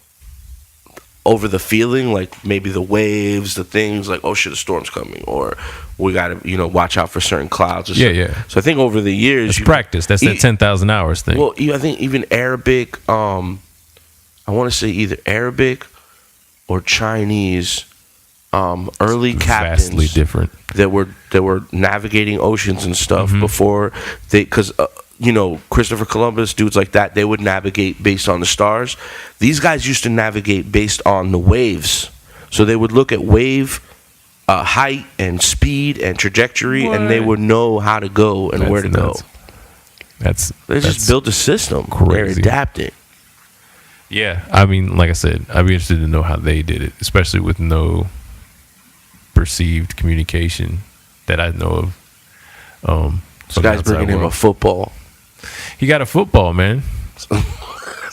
over the feeling, like maybe the waves, the things, like, oh shit, a storm's coming, or we gotta, watch out for certain clouds. Or Yeah, something. yeah. So I think over the years, It's practice. That's that 10,000 hours thing. Well, I think even Arabic, I want to say either Arabic or Chinese early captains vastly different. that were navigating oceans and stuff before they, because Christopher Columbus, dudes like that, they would navigate based on the stars. These guys used to navigate based on the waves, so they would look at wave height and speed and trajectory, and they would know how to go and where to go. They just built a system. Crazy. They're adapting. Yeah, I mean, like I said, I'd be interested to know how they did it, especially with no perceived communication that I know of. This guy's bringing him a football. He got a football, man. It's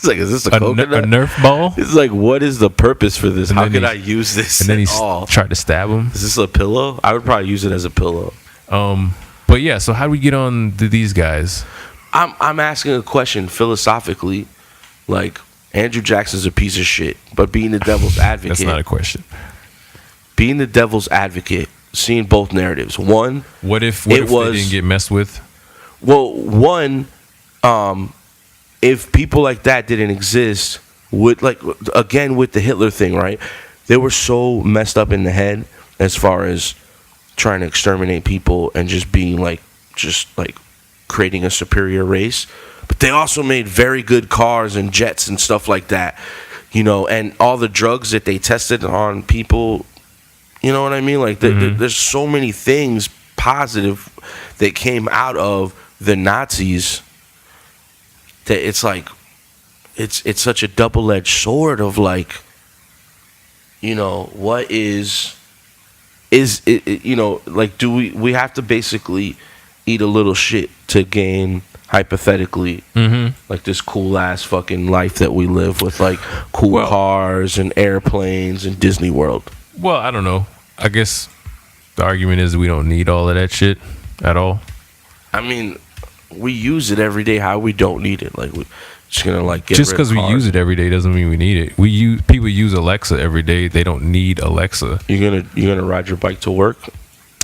like, is this a coconut? A Nerf ball? It's like, what is the purpose for this? How could I use this? And then he tried to stab him. Is this a pillow? I would probably use it as a pillow. But yeah, so how do we get on to these guys? I'm asking a question philosophically, like, Andrew Jackson's a piece of shit, but being the devil's advocate. That's not a question. Being the devil's advocate, seeing both narratives. One, what if they didn't get messed with? Well, one, if people like that didn't exist, again with the Hitler thing, right? They were so messed up in the head as far as trying to exterminate people and just being like creating a superior race. But they also made very good cars and jets and stuff like that, and all the drugs that they tested on people, you know what I mean? Like, there's so many things positive that came out of the Nazis that it's like, it's such a double-edged sword of like, what is it, like, do we have to basically eat a little shit to gain, hypothetically, like this cool ass fucking life that we live with, like cool cars and airplanes and Disney World? Well, I don't know. I guess the argument is we don't need all of that shit at all. I mean, we use it every day. How we don't need it? Like, we just gonna like get just rid because of we cars. use it every day doesn't mean we need it. People use Alexa every day. They don't need Alexa. You're gonna ride your bike to work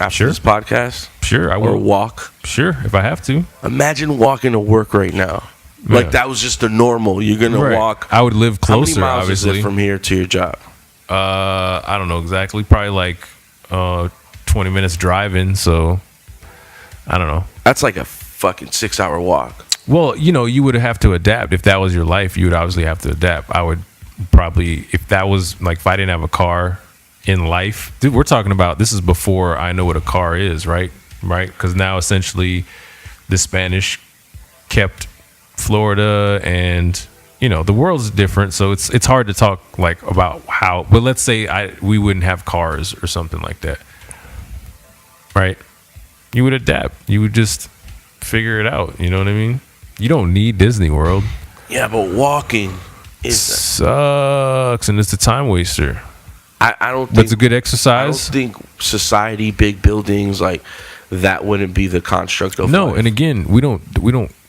after this podcast? Sure, I will. Or walk? Sure, if I have to. Imagine walking to work right now. Yeah. Like, that was just the normal. You're gonna walk. I would live closer. How many miles obviously is it from here to your job? I don't know exactly. Probably like 20 minutes driving. So I don't know. That's like a fucking 6-hour walk. Well, you would have to adapt. If that was your life, you would obviously have to adapt. I would probably, if that was like, if I didn't have a car in life, dude, we're talking about, this is before I know what a car is, right? Because now essentially the Spanish kept Florida, and the world's different, so it's hard to talk like about how. But let's say we wouldn't have cars or something like that, right? You would adapt. You would just figure it out. You know what I mean? You don't need Disney World. Yeah, but walking sucks, and it's a time waster. I don't think that's a good exercise. I don't think society, big buildings, like that wouldn't be the construct of life. And again, we don't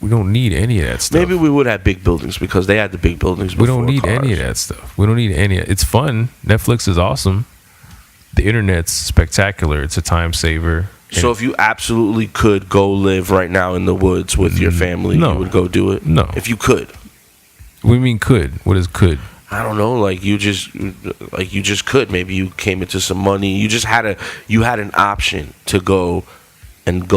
need any of that stuff. Maybe we would have big buildings because they had the big buildings before. We don't need cars. any of that stuff. We don't need any. It's fun. Netflix is awesome. The internet's spectacular. It's a time saver. So if you absolutely could go live right now in the woods with your family, you would go do it? No. If you could. What do you mean could? What is could? I don't know. Like you just could. Maybe you came into some money. You had an option to go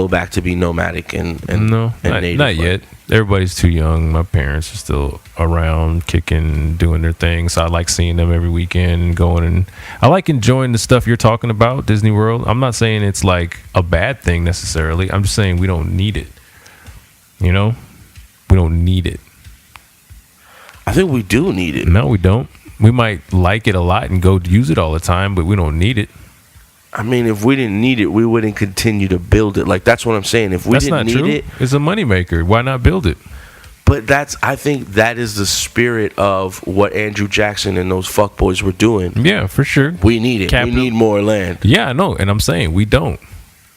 back to be nomadic and native. Not yet. Everybody's too young. My parents are still around, kicking, doing their thing. So I like seeing them every weekend and going, and I like enjoying the stuff you're talking about, Disney World. I'm not saying it's like a bad thing necessarily. I'm just saying we don't need it. We don't need it. I think we do need it. No, we don't. We might like it a lot and go use it all the time, but we don't need it. I mean, if we didn't need it, we wouldn't continue to build it. Like, that's what I'm saying. If we didn't need it, it's a moneymaker. Why not build it? But I think that is the spirit of what Andrew Jackson and those fuckboys were doing. Yeah, for sure. We need it. We need more land. Yeah, I know. And I'm saying we don't.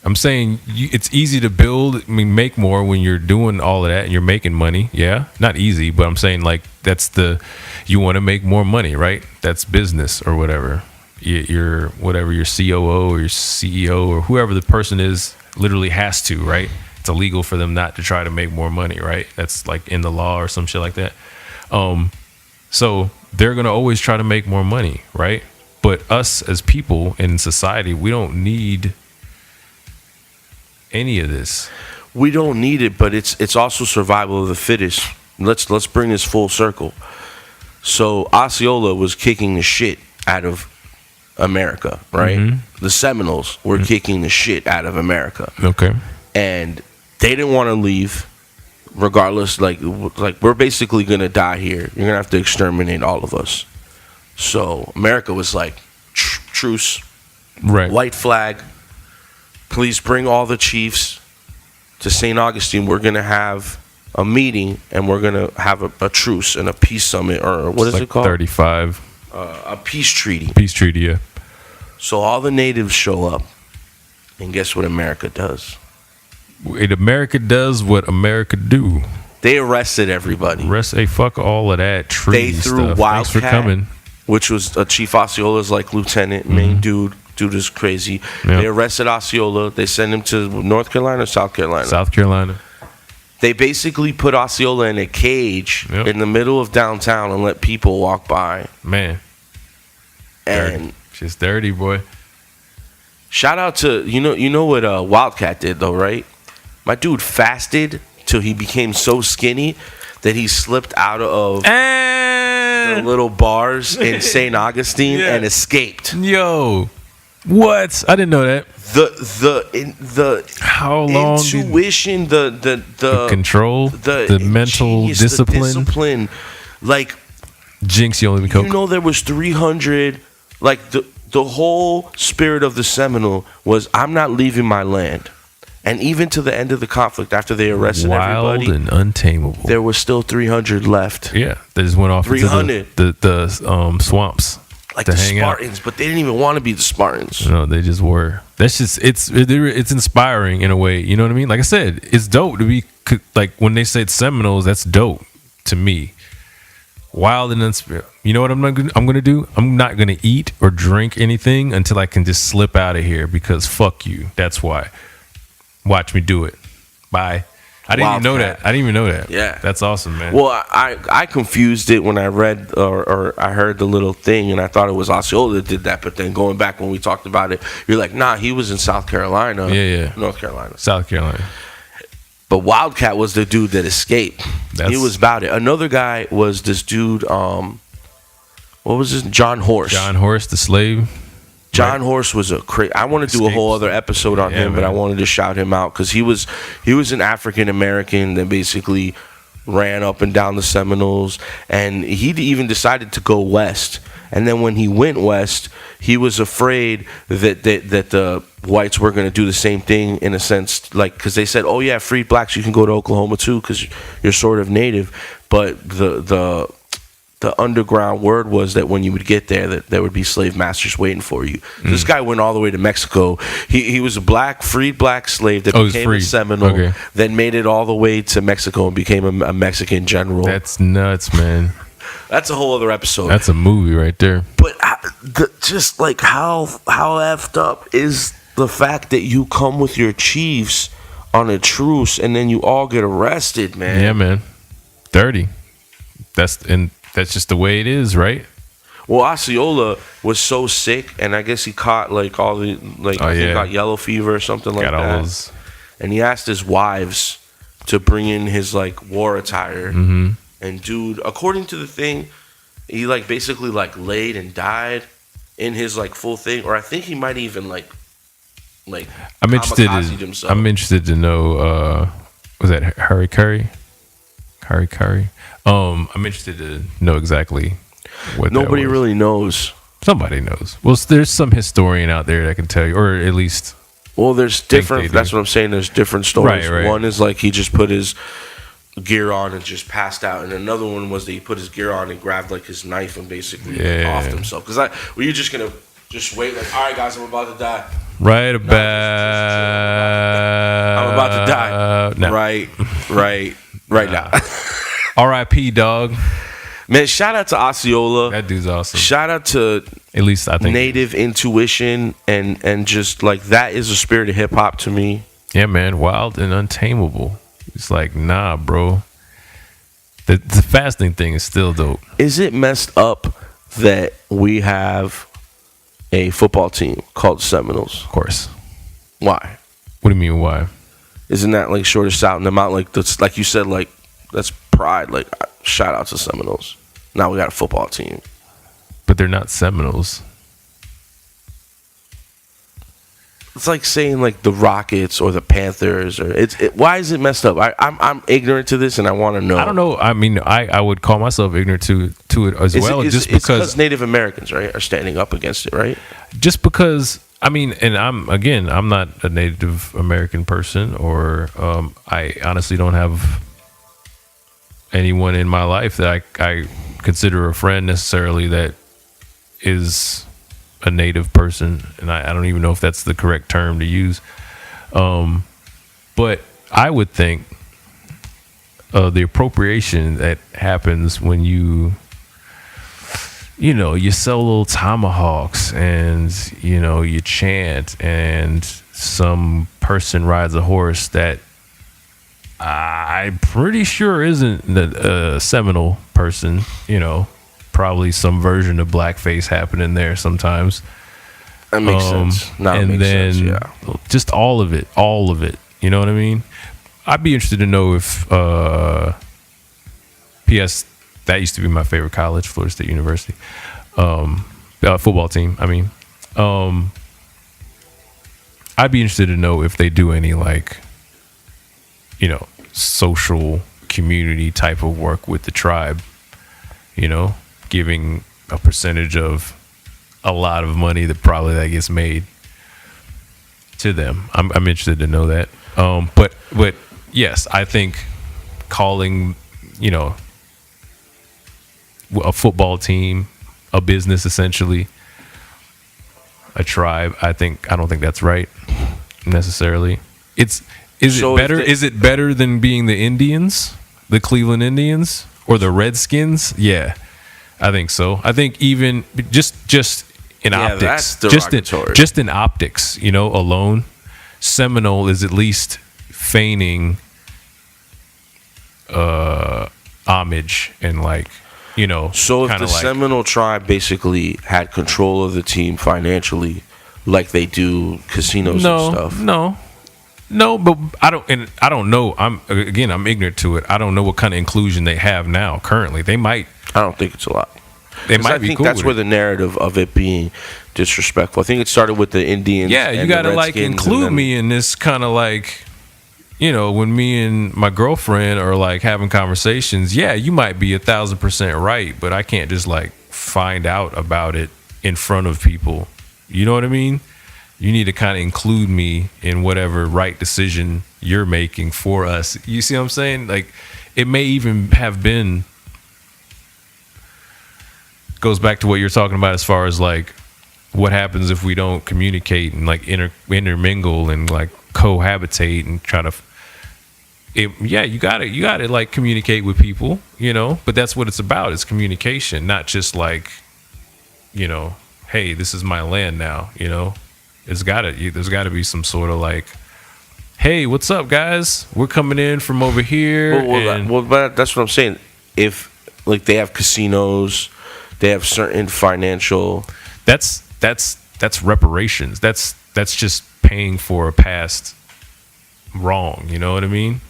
I'm saying it's easy to build, make more when you're doing all of that and you're making money. Yeah, not easy, but I'm saying like you want to make more money, right? That's business or whatever. Your COO or your CEO or whoever the person is literally has to, right? It's illegal for them not to try to make more money, right? That's like in the law or some shit like that. So they're gonna always try to make more money, right? But us as people in society, we don't need any of this. We don't need it, but it's also survival of the fittest. Let's bring this full circle. So Osceola was kicking the shit out of America, right? Mm-hmm. The Seminoles were kicking the shit out of America. Okay. And they didn't want to leave, regardless. Like we're basically gonna die here. You're gonna have to exterminate all of us. So America was like, truce, Right. white flag. Please bring all the chiefs to St. Augustine. We're gonna have a meeting and we're gonna have a truce and a peace summit, or what is like it called? 35. A peace treaty. Peace treaty, yeah. So all the natives show up, and guess what America does? America does what America do. They arrested everybody. Fuck all of that treaty They threw stuff. Wildcat, Thanks for coming. which was Chief Osceola's like lieutenant, main dude. Dude is crazy. Yep. They arrested Osceola. They sent him to North Carolina or South Carolina. South Carolina. They basically put Osceola in a cage in the middle of downtown and let people walk by. Man. And Dirty. Just dirty, boy. shout out to you know what Wildcat did though, right? My dude fasted till he became so skinny that he slipped out of the little bars in St. Augustine and escaped. Yo. What? I didn't know that. The How long? intuition, the control, the mental genius, discipline. the discipline. Like, Jinx, you only me coke. you know, there was 300. Like the whole spirit of the Seminole was, I'm not leaving my land. And even to the end of the conflict, after they arrested Wild everybody, and untamable. there was still 300 left. Yeah, they just went off 300. into the swamps. Like to the hang out. Spartans, but they didn't even want to be the Spartans. No, they just were. That's just it's inspiring in a way. You know what I mean? Like I said, it's dope to be like when they said Seminoles. That's dope to me. Wild and unspirit. You know what I'm gonna do? I'm not gonna eat or drink anything until I can just slip out of here because fuck you. That's why. Watch me do it. Bye. I didn't even know that. I didn't even know that. Yeah. That's awesome, man. Well, I confused it when I read or I heard the little thing, and I thought it was Osceola that did that. But then going back when we talked about it, you're like, nah, he was in South Carolina. Yeah. North Carolina. South Carolina. But Wildcat was the dude that escaped. He was about it. Another guy was this dude, what was his? John Horse. John Horse, the slave. John Horse was a crazy. I want to do a whole other episode on him, but I wanted to shout him out because he was an African American that basically ran up and down the Seminoles, and he even decided to go west. And then when he went west, he was afraid that the whites were going to do the same thing in a sense, like because they said, "Oh yeah, free blacks, you can go to Oklahoma too because you're sort of native." But the underground word was that when you would get there, that there would be slave masters waiting for you. This guy went all the way to Mexico. He was a freed black slave that became a Seminole, then made it all the way to Mexico and became a Mexican general. That's nuts, man. That's a whole other episode. That's a movie right there. But just like how effed up is the fact that you come with your chiefs on a truce and then you all get arrested, man. Yeah, man. Dirty. That's just the way it is, right? Well, Osceola was so sick, and I guess he caught like all the he got yellow fever or something like that. And he asked his wives to bring in his like war attire. Mm-hmm. And dude, according to the thing, he like basically like laid and died in his like full thing, or I think he might even like. I'm interested to know. Was that Harry Curry? Harry Curry. I'm interested to know exactly what. Nobody really knows. Somebody knows. Well, there's some historian out there that can tell you, or at least. Well, there's different. That's what I'm saying. There's different stories. Right. One is like he just put his gear on and just passed out, and another one was that he put his gear on and grabbed like his knife and basically offed himself. Because were you just gonna just wait like, all right, guys, I'm about to die. I'm about to die. No. Right now. R.I.P. dog. Man, shout out to Osceola. That dude's awesome. Shout out to at least I think native intuition and just like that is the spirit of hip hop to me. Yeah, man, wild and untamable. It's like, nah, bro. The fasting thing is still dope. Is it messed up that we have a football team called Seminoles? Of course. Why? What do you mean, why? Isn't that like shortest out in the mountain? Like that's like you said, like that's pride. Like shout out to Seminoles. Now we got a football team. But they're not Seminoles. It's like saying like the Rockets or the Panthers, or why is it messed up? I'm ignorant to this, and I want to know. I don't know. I mean, I would call myself ignorant to it as well, just because Native Americans, right, are standing up against it, right? Just because, I mean, and I'm not a Native American person, or I honestly don't have anyone in my life that I consider a friend necessarily that is a native person, and I don't even know if that's the correct term to use. But I would think the appropriation that happens when you sell little tomahawks and, you chant, and some person rides a horse that I'm pretty sure isn't the Seminole person, probably some version of blackface happening there sometimes. That makes sense. Just all of it, you know what I mean? I'd be interested to know if P.S. that used to be my favorite college, Florida State University, football team. I mean, I'd be interested to know if they do any social community type of work with the tribe, giving a percentage of a lot of money that gets made to them. I'm interested to know that. But yes, I think calling, a football team a business, essentially a tribe, I don't think that's right necessarily. Is it better than being the Indians, the Cleveland Indians, or the Redskins? Yeah, I think so. I think even just in optics, just in optics, alone, Seminole is at least feigning homage and So if the Seminole tribe basically had control of the team financially, like they do casinos and stuff. No, but I don't know. I'm ignorant to it. I don't know what kind of inclusion they have now. Currently, they might. I don't think it's a lot. They might be. I think that's where the narrative of it being disrespectful. I think it started with the Indians. Yeah, you got to include me in this kind of when me and my girlfriend are having conversations. Yeah, you might be 1,000% right, but I can't just find out about it in front of people. You know what I mean? You need to kind of include me in whatever right decision you're making for us. You see what I'm saying? It may even have been, goes back to what you're talking about as far as what happens if we don't communicate and intermingle and cohabitate and try to. You got to communicate with people, but that's what it's about. It's communication, not just hey, this is my land now, there's got to be some sort of hey, what's up, guys? We're coming in from over here. But that's what I'm saying. If they have casinos, they have certain financial. That's reparations. That's just paying for a past wrong. You know what I mean?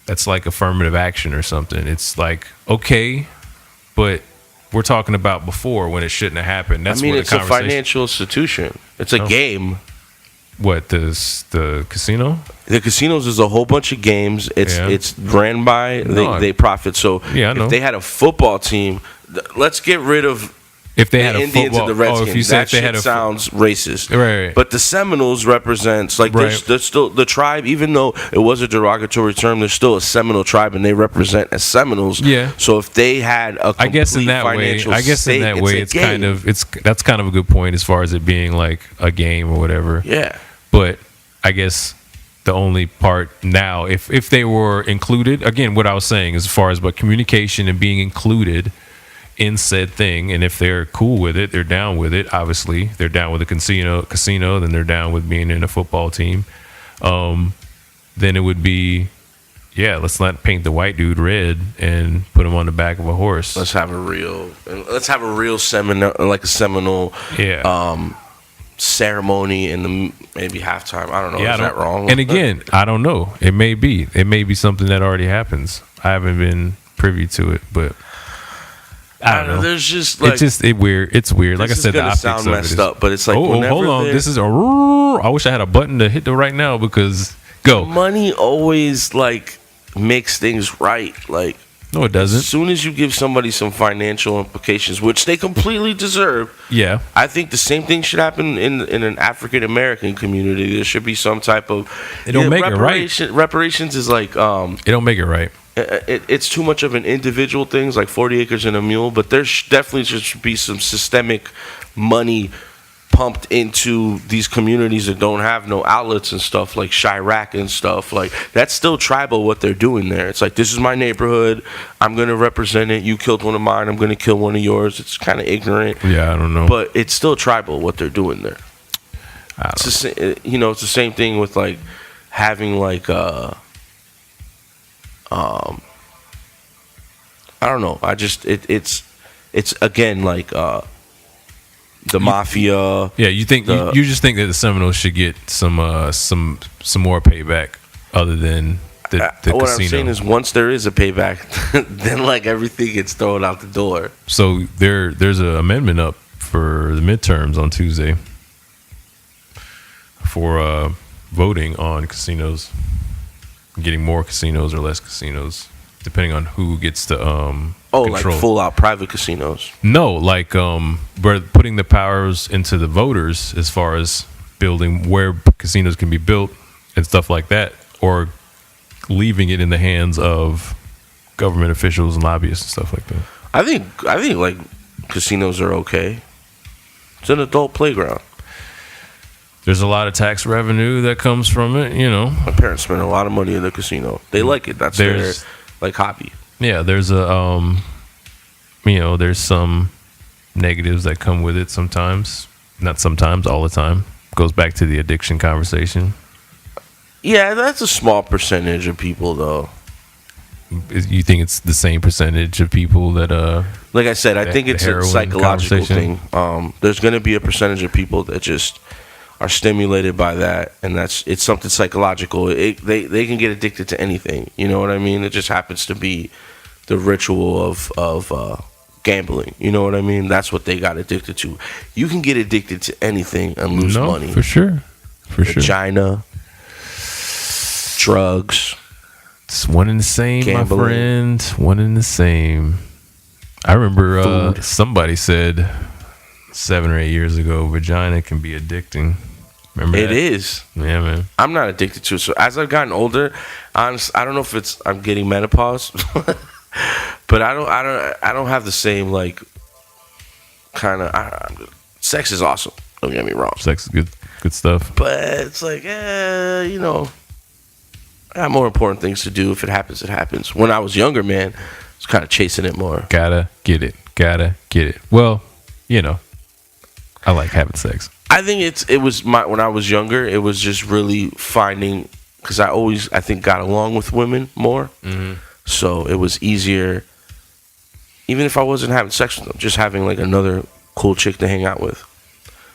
That's affirmative action or something. It's okay, but we're talking about before when it shouldn't have happened. That's it's a financial institution. It's a game. What, the casino? The casinos is a whole bunch of games. It's ran by they profit. So if they had a football team, let's get rid of if they had the a Indians football, and the Redskins. if you said they had sounds racist. Right. But the Seminoles represents there's still the tribe, even though it was a derogatory term, there's still a Seminole tribe and they represent as Seminoles. Yeah. So if they had a I guess in that way that's kind of a good point as far as it being a game or whatever. Yeah. But I guess the only part now, if they were included, again, what I was saying as far as communication and being included in said thing, and if they're cool with it, they're down with it. Obviously, they're down with the casino, then they're down with being in a football team. Then it would be, yeah, let's not paint the white dude red and put him on the back of a horse. Let's have a real Seminole, like a Seminole, ceremony in the maybe halftime. I don't know. Is that wrong? And again, I don't know. It may be something that already happens. I haven't been privy to it, but I don't know. There's just like it's weird. It's weird. Like I said, the optics sound of messed it is, up, but it's like hold on. This is I wish I had a button to hit right now because go. Money always like makes things right. Like no, it doesn't. As soon as you give somebody some financial implications, which they completely deserve, yeah, I think the same thing should happen in an African American community. There should be some type of it don't make it right. Reparations is like it don't make it right. It's too much of an individual things like 40 acres and a mule, but there definitely should be some systemic money pumped into these communities that don't have no outlets and stuff like Chirac and stuff. Like that's still tribal what they're doing there. It's like, this is my neighborhood, I'm going to represent it. You killed one of mine, I'm going to kill one of yours. It's kind of ignorant. Yeah, I don't know. But it's still tribal what they're doing there. It's the same thing with like having like I don't know. I just it's again like the mafia. Yeah, you think you just think that the Seminoles should get some more payback other than the what casino. I'm saying is once there is a payback, then like everything gets thrown out the door. So there's an amendment up for the midterms on Tuesday for voting on casinos, getting more casinos or less casinos, depending on who gets to control. Like full out private casinos. No, like we're putting the powers into the voters as far as building where casinos can be built and stuff like that, or leaving it in the hands of government officials and lobbyists and stuff like that. I think like casinos are okay. It's an adult playground. There's a lot of tax revenue that comes from it, you know. My parents spend a lot of money in the casino. They like it. That's their like hobby. Yeah, there's there's some negatives that come with it sometimes. Not sometimes, all the time. Goes back to the addiction conversation. Yeah, that's a small percentage of people though. You think it's the same percentage of people that like I said, I think it's a psychological thing. There's going to be a percentage of people that just are stimulated by that, and it's something psychological. They can get addicted to anything. You know what I mean? It just happens to be the ritual of gambling. You know what I mean? That's what they got addicted to. You can get addicted to anything and lose money. For sure. Vagina, drugs. It's one and the same, gambling. My friend. One and the same. I remember somebody said 7 or 8 years ago, vagina can be addicting. Remember it that? Is. Yeah, man. I'm not addicted to it. So as I've gotten older, I don't know if I'm getting menopause, but I don't have the same like kind of. Sex is awesome. Don't get me wrong. Sex is good stuff. But it's like, I got more important things to do. If it happens, it happens. When I was younger, man, I was kind of chasing it more. Gotta get it. Well, I like having sex. I think it was when I was younger, it was just really finding, because I think got along with women more. Mm-hmm. So it was easier, even if I wasn't having sex with them, just having like another cool chick to hang out with.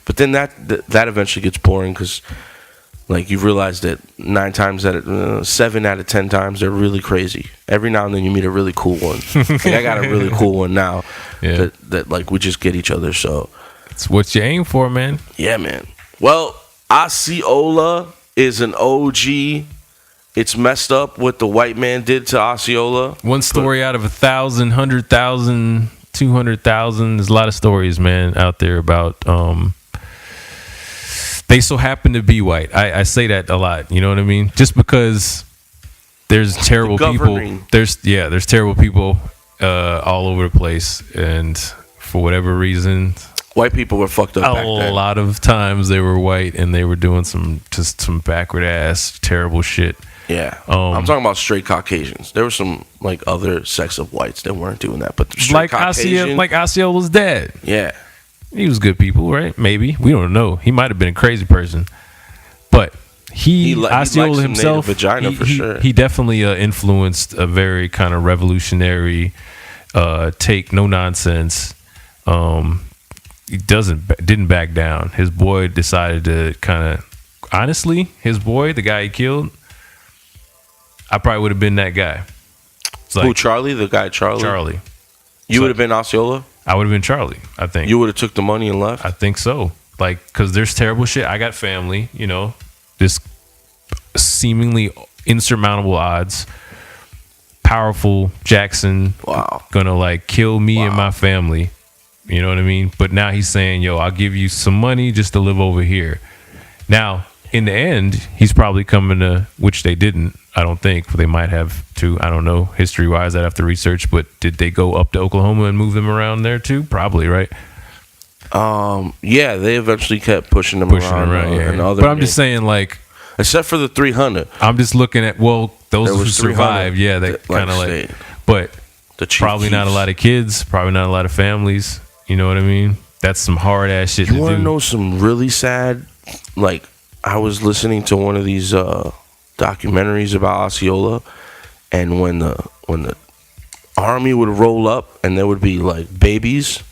But then that eventually gets boring, because like you realize that 7 out of 10 times they're really crazy. Every now and then you meet a really cool one. Like I got a really cool one now. Yeah. That like we just get each other. So it's what you aim for, man. Yeah, man. Well, Osceola is an OG. It's messed up what the white man did to Osceola. One story out of 1,000, 100,000, 200,000. There's a lot of stories, man, out there about. They so happen to be white. I say that a lot. You know what I mean? Just because there's terrible people. There's terrible people all over the place, and for whatever reason, white people were fucked up back then. A lot of times they were white and they were doing some backward ass terrible shit. Yeah, I'm talking about straight Caucasians. There were some like other sects of whites that weren't doing that, but the straight Caucasian, like Osceola's dad. Yeah. He was good people, right? Maybe. We don't know. He might have been a crazy person. But likes Osceola some himself, native vagina for sure. He definitely influenced a very kind of revolutionary take, no nonsense. He didn't back down. His boy decided to kind of, honestly, his boy, the guy he killed, I probably would have been that guy. It's like, who, Charlie? The guy Charlie? Charlie. You would have been Osceola? I would have been Charlie, I think. You would have took the money and left? I think so. Like, because there's terrible shit. I got family, you know, this seemingly insurmountable odds. Powerful Jackson, Wow. gonna like kill me and my family. You know what I mean? But now he's saying, yo, I'll give you some money just to live over here. Now, in the end, he's probably coming to, which they didn't, I don't think, but they might have to. I don't know, history-wise, I'd have to research, but did they go up to Oklahoma and move them around there too? Probably, right? Yeah, they eventually kept pushing them around. Yeah. And other But I'm just saying, like, except for the 300. I'm just looking at, well, those There who was survived, 300 yeah, they that, kind of stayed. but The Chief probably not a Keefs. lot of kids, probably not a lot of families. You know what I mean? That's some hard ass shit You to want to do. know some really sad? Like, I was listening to one of these documentaries about Osceola, and when the army would roll up and there would be like babies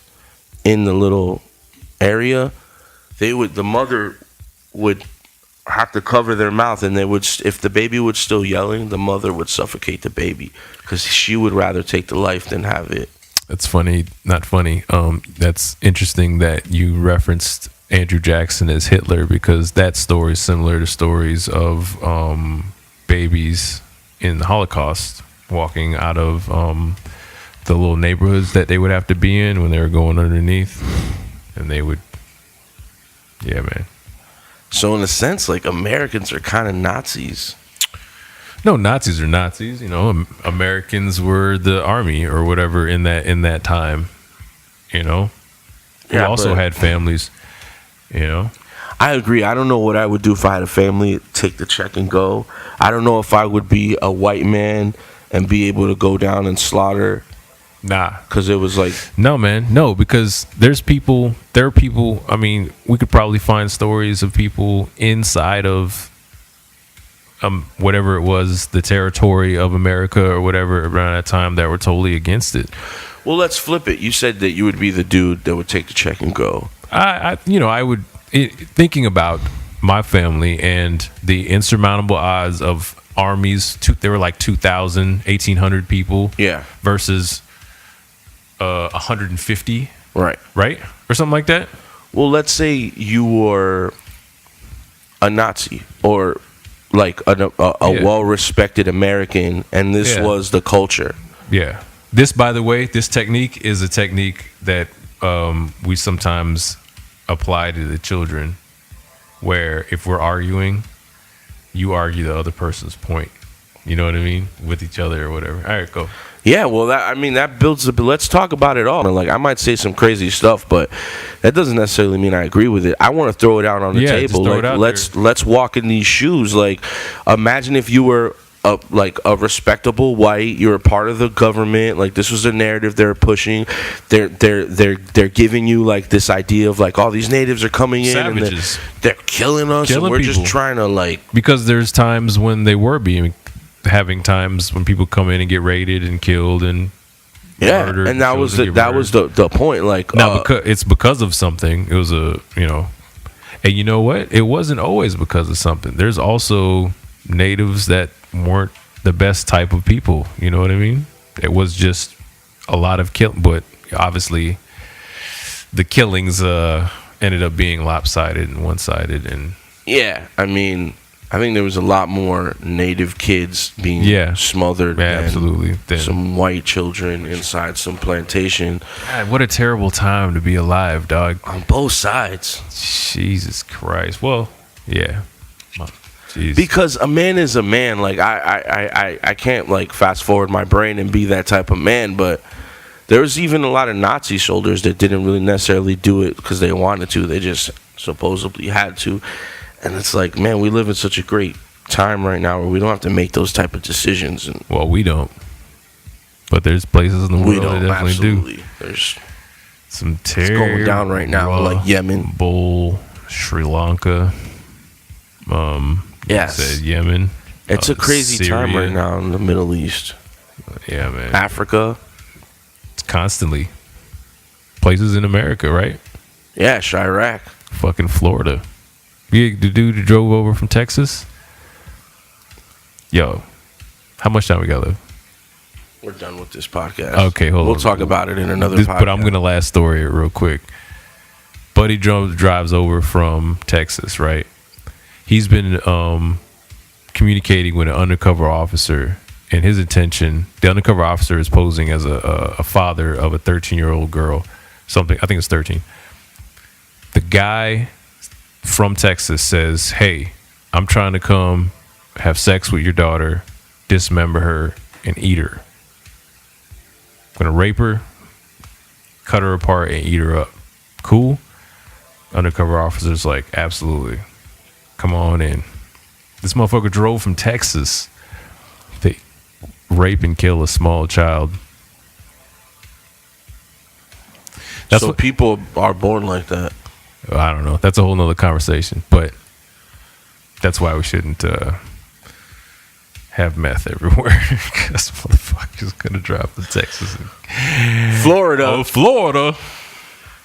in the little area, the mother would have to cover their mouth, and they would, if the baby was still yelling, the mother would suffocate the baby because she would rather take the life than have it. That's funny, not funny. That's interesting that you referenced Andrew Jackson as Hitler, because that story is similar to stories of babies in the Holocaust walking out of the little neighborhoods that they would have to be in when they were going underneath, and they would, yeah, man. So in a sense, like, Americans are kind of Nazis. No, Nazis are Nazis. You know, Americans were the army or whatever in that time. You know, who Yeah, also but- had families. You know, I agree. I don't know what I would do if I had a family, take the check and go. I don't know if I would be a white man and be able to go down and slaughter, nah. because it was like, No, man. No, because there are people, I mean, we could probably find stories of people inside of whatever it was, the territory of America or whatever around that time, that were totally against it. well, let's flip it. You said that you would be the dude that would take the check and go. I would, thinking about my family and the insurmountable odds of armies, there were like 2,000, 1,800 people, Yeah. versus 150, Right. right? Or something like that. Well, let's say you were a Nazi or like a Yeah. well-respected American, and this Yeah. was the culture. Yeah. This, by the way, this technique is a technique that we sometimes apply to the children, where if we're arguing, you argue the other person's point. You know what I mean? With each other or whatever. All right, go. Yeah, well, that builds let's talk about it all. Like, I might say some crazy stuff, but that doesn't necessarily mean I agree with it. I want to throw it out on the Yeah, just table. throw Like, it out let's walk in these shoes. Like, imagine if you were a respectable white, you're a part of the government. Like, this was the narrative they're pushing. They're giving you like this idea of like all these natives are coming in Savages. and they're killing us, Killing and we're people. just trying to like. Because there's times when they were having times when people come in and get raided and killed and Yeah, murdered, and that chose was to the get that was the point. Like, now, because of something. It was and you know what? It wasn't always because of something. There's also natives that weren't the best type of people. You know what I mean? It was just a lot of kill, but obviously the killings ended up being lopsided and one-sided. And yeah, I mean, I think there was a lot more native kids being smothered than absolutely, some white children inside some plantation. God, what a terrible time to be alive, dog. On both sides. Jesus Christ. Well, yeah. Jeez. Because a man is a man. Like, I can't like fast forward my brain and be that type of man, but there was even a lot of Nazi soldiers that didn't really necessarily do it because they wanted to. They just supposedly had to. And it's like, man, we live in such a great time right now where we don't have to make those type of decisions. And well, we don't. But there's places in the world that definitely absolutely. do. There's Some it's going down right now, like Yemen. Bull, Sri Lanka. Yes. Said Yemen. It's a crazy time Syria. right now in the Middle East. Yeah, man. Africa. It's constantly. Places in America, right? Yeah, Chirac. Fucking Florida. The dude who drove over from Texas. Yo, how much time we got left? We're done with this podcast. Okay, hold on. We'll talk about it in another podcast. But I'm going to last story it real quick. Buddy drives over from Texas, right? He's been communicating with an undercover officer, and his intention, the undercover officer is posing as a father of a 13-year-old girl. Something, I think it's 13. The guy from Texas says, hey, I'm trying to come have sex with your daughter, dismember her, and eat her. I'm going to rape her, cut her apart, and eat her up. Cool? Undercover officer's like, absolutely. Come on in. This motherfucker drove from Texas to rape and kill a small child. That's so what people are born like that. I don't know. That's a whole nother conversation. But that's why we shouldn't have meth everywhere. Because motherfuckers gonna drive to Texas. Florida. Oh, Florida.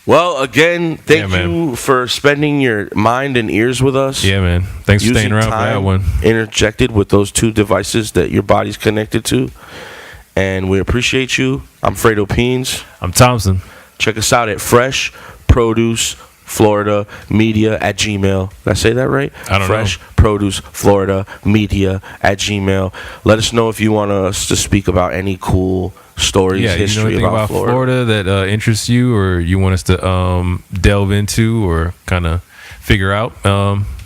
Well, again, thank Yeah, you for spending your mind and ears with us. Yeah, man. Thanks for staying around for that one. Interjected with those two devices that your body's connected to. And we appreciate you. I'm Phraydoe Peens. I'm Thompson. Check us out at Fresh Produce Florida Media at Gmail. Did I say that right? I don't Fresh Produce Florida Media at Gmail. Let us know if you want us to speak about any cool stories, Yeah, history you know anything about Florida that interests you, or you want us to delve into or kind of figure out,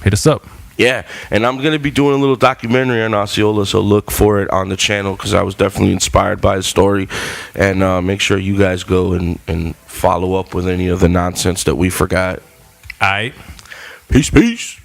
hit us up. Yeah, and I'm going to be doing a little documentary on Osceola, so look for it on the channel because I was definitely inspired by his story. And make sure you guys go and follow up with any of the nonsense that we forgot. All right. Peace.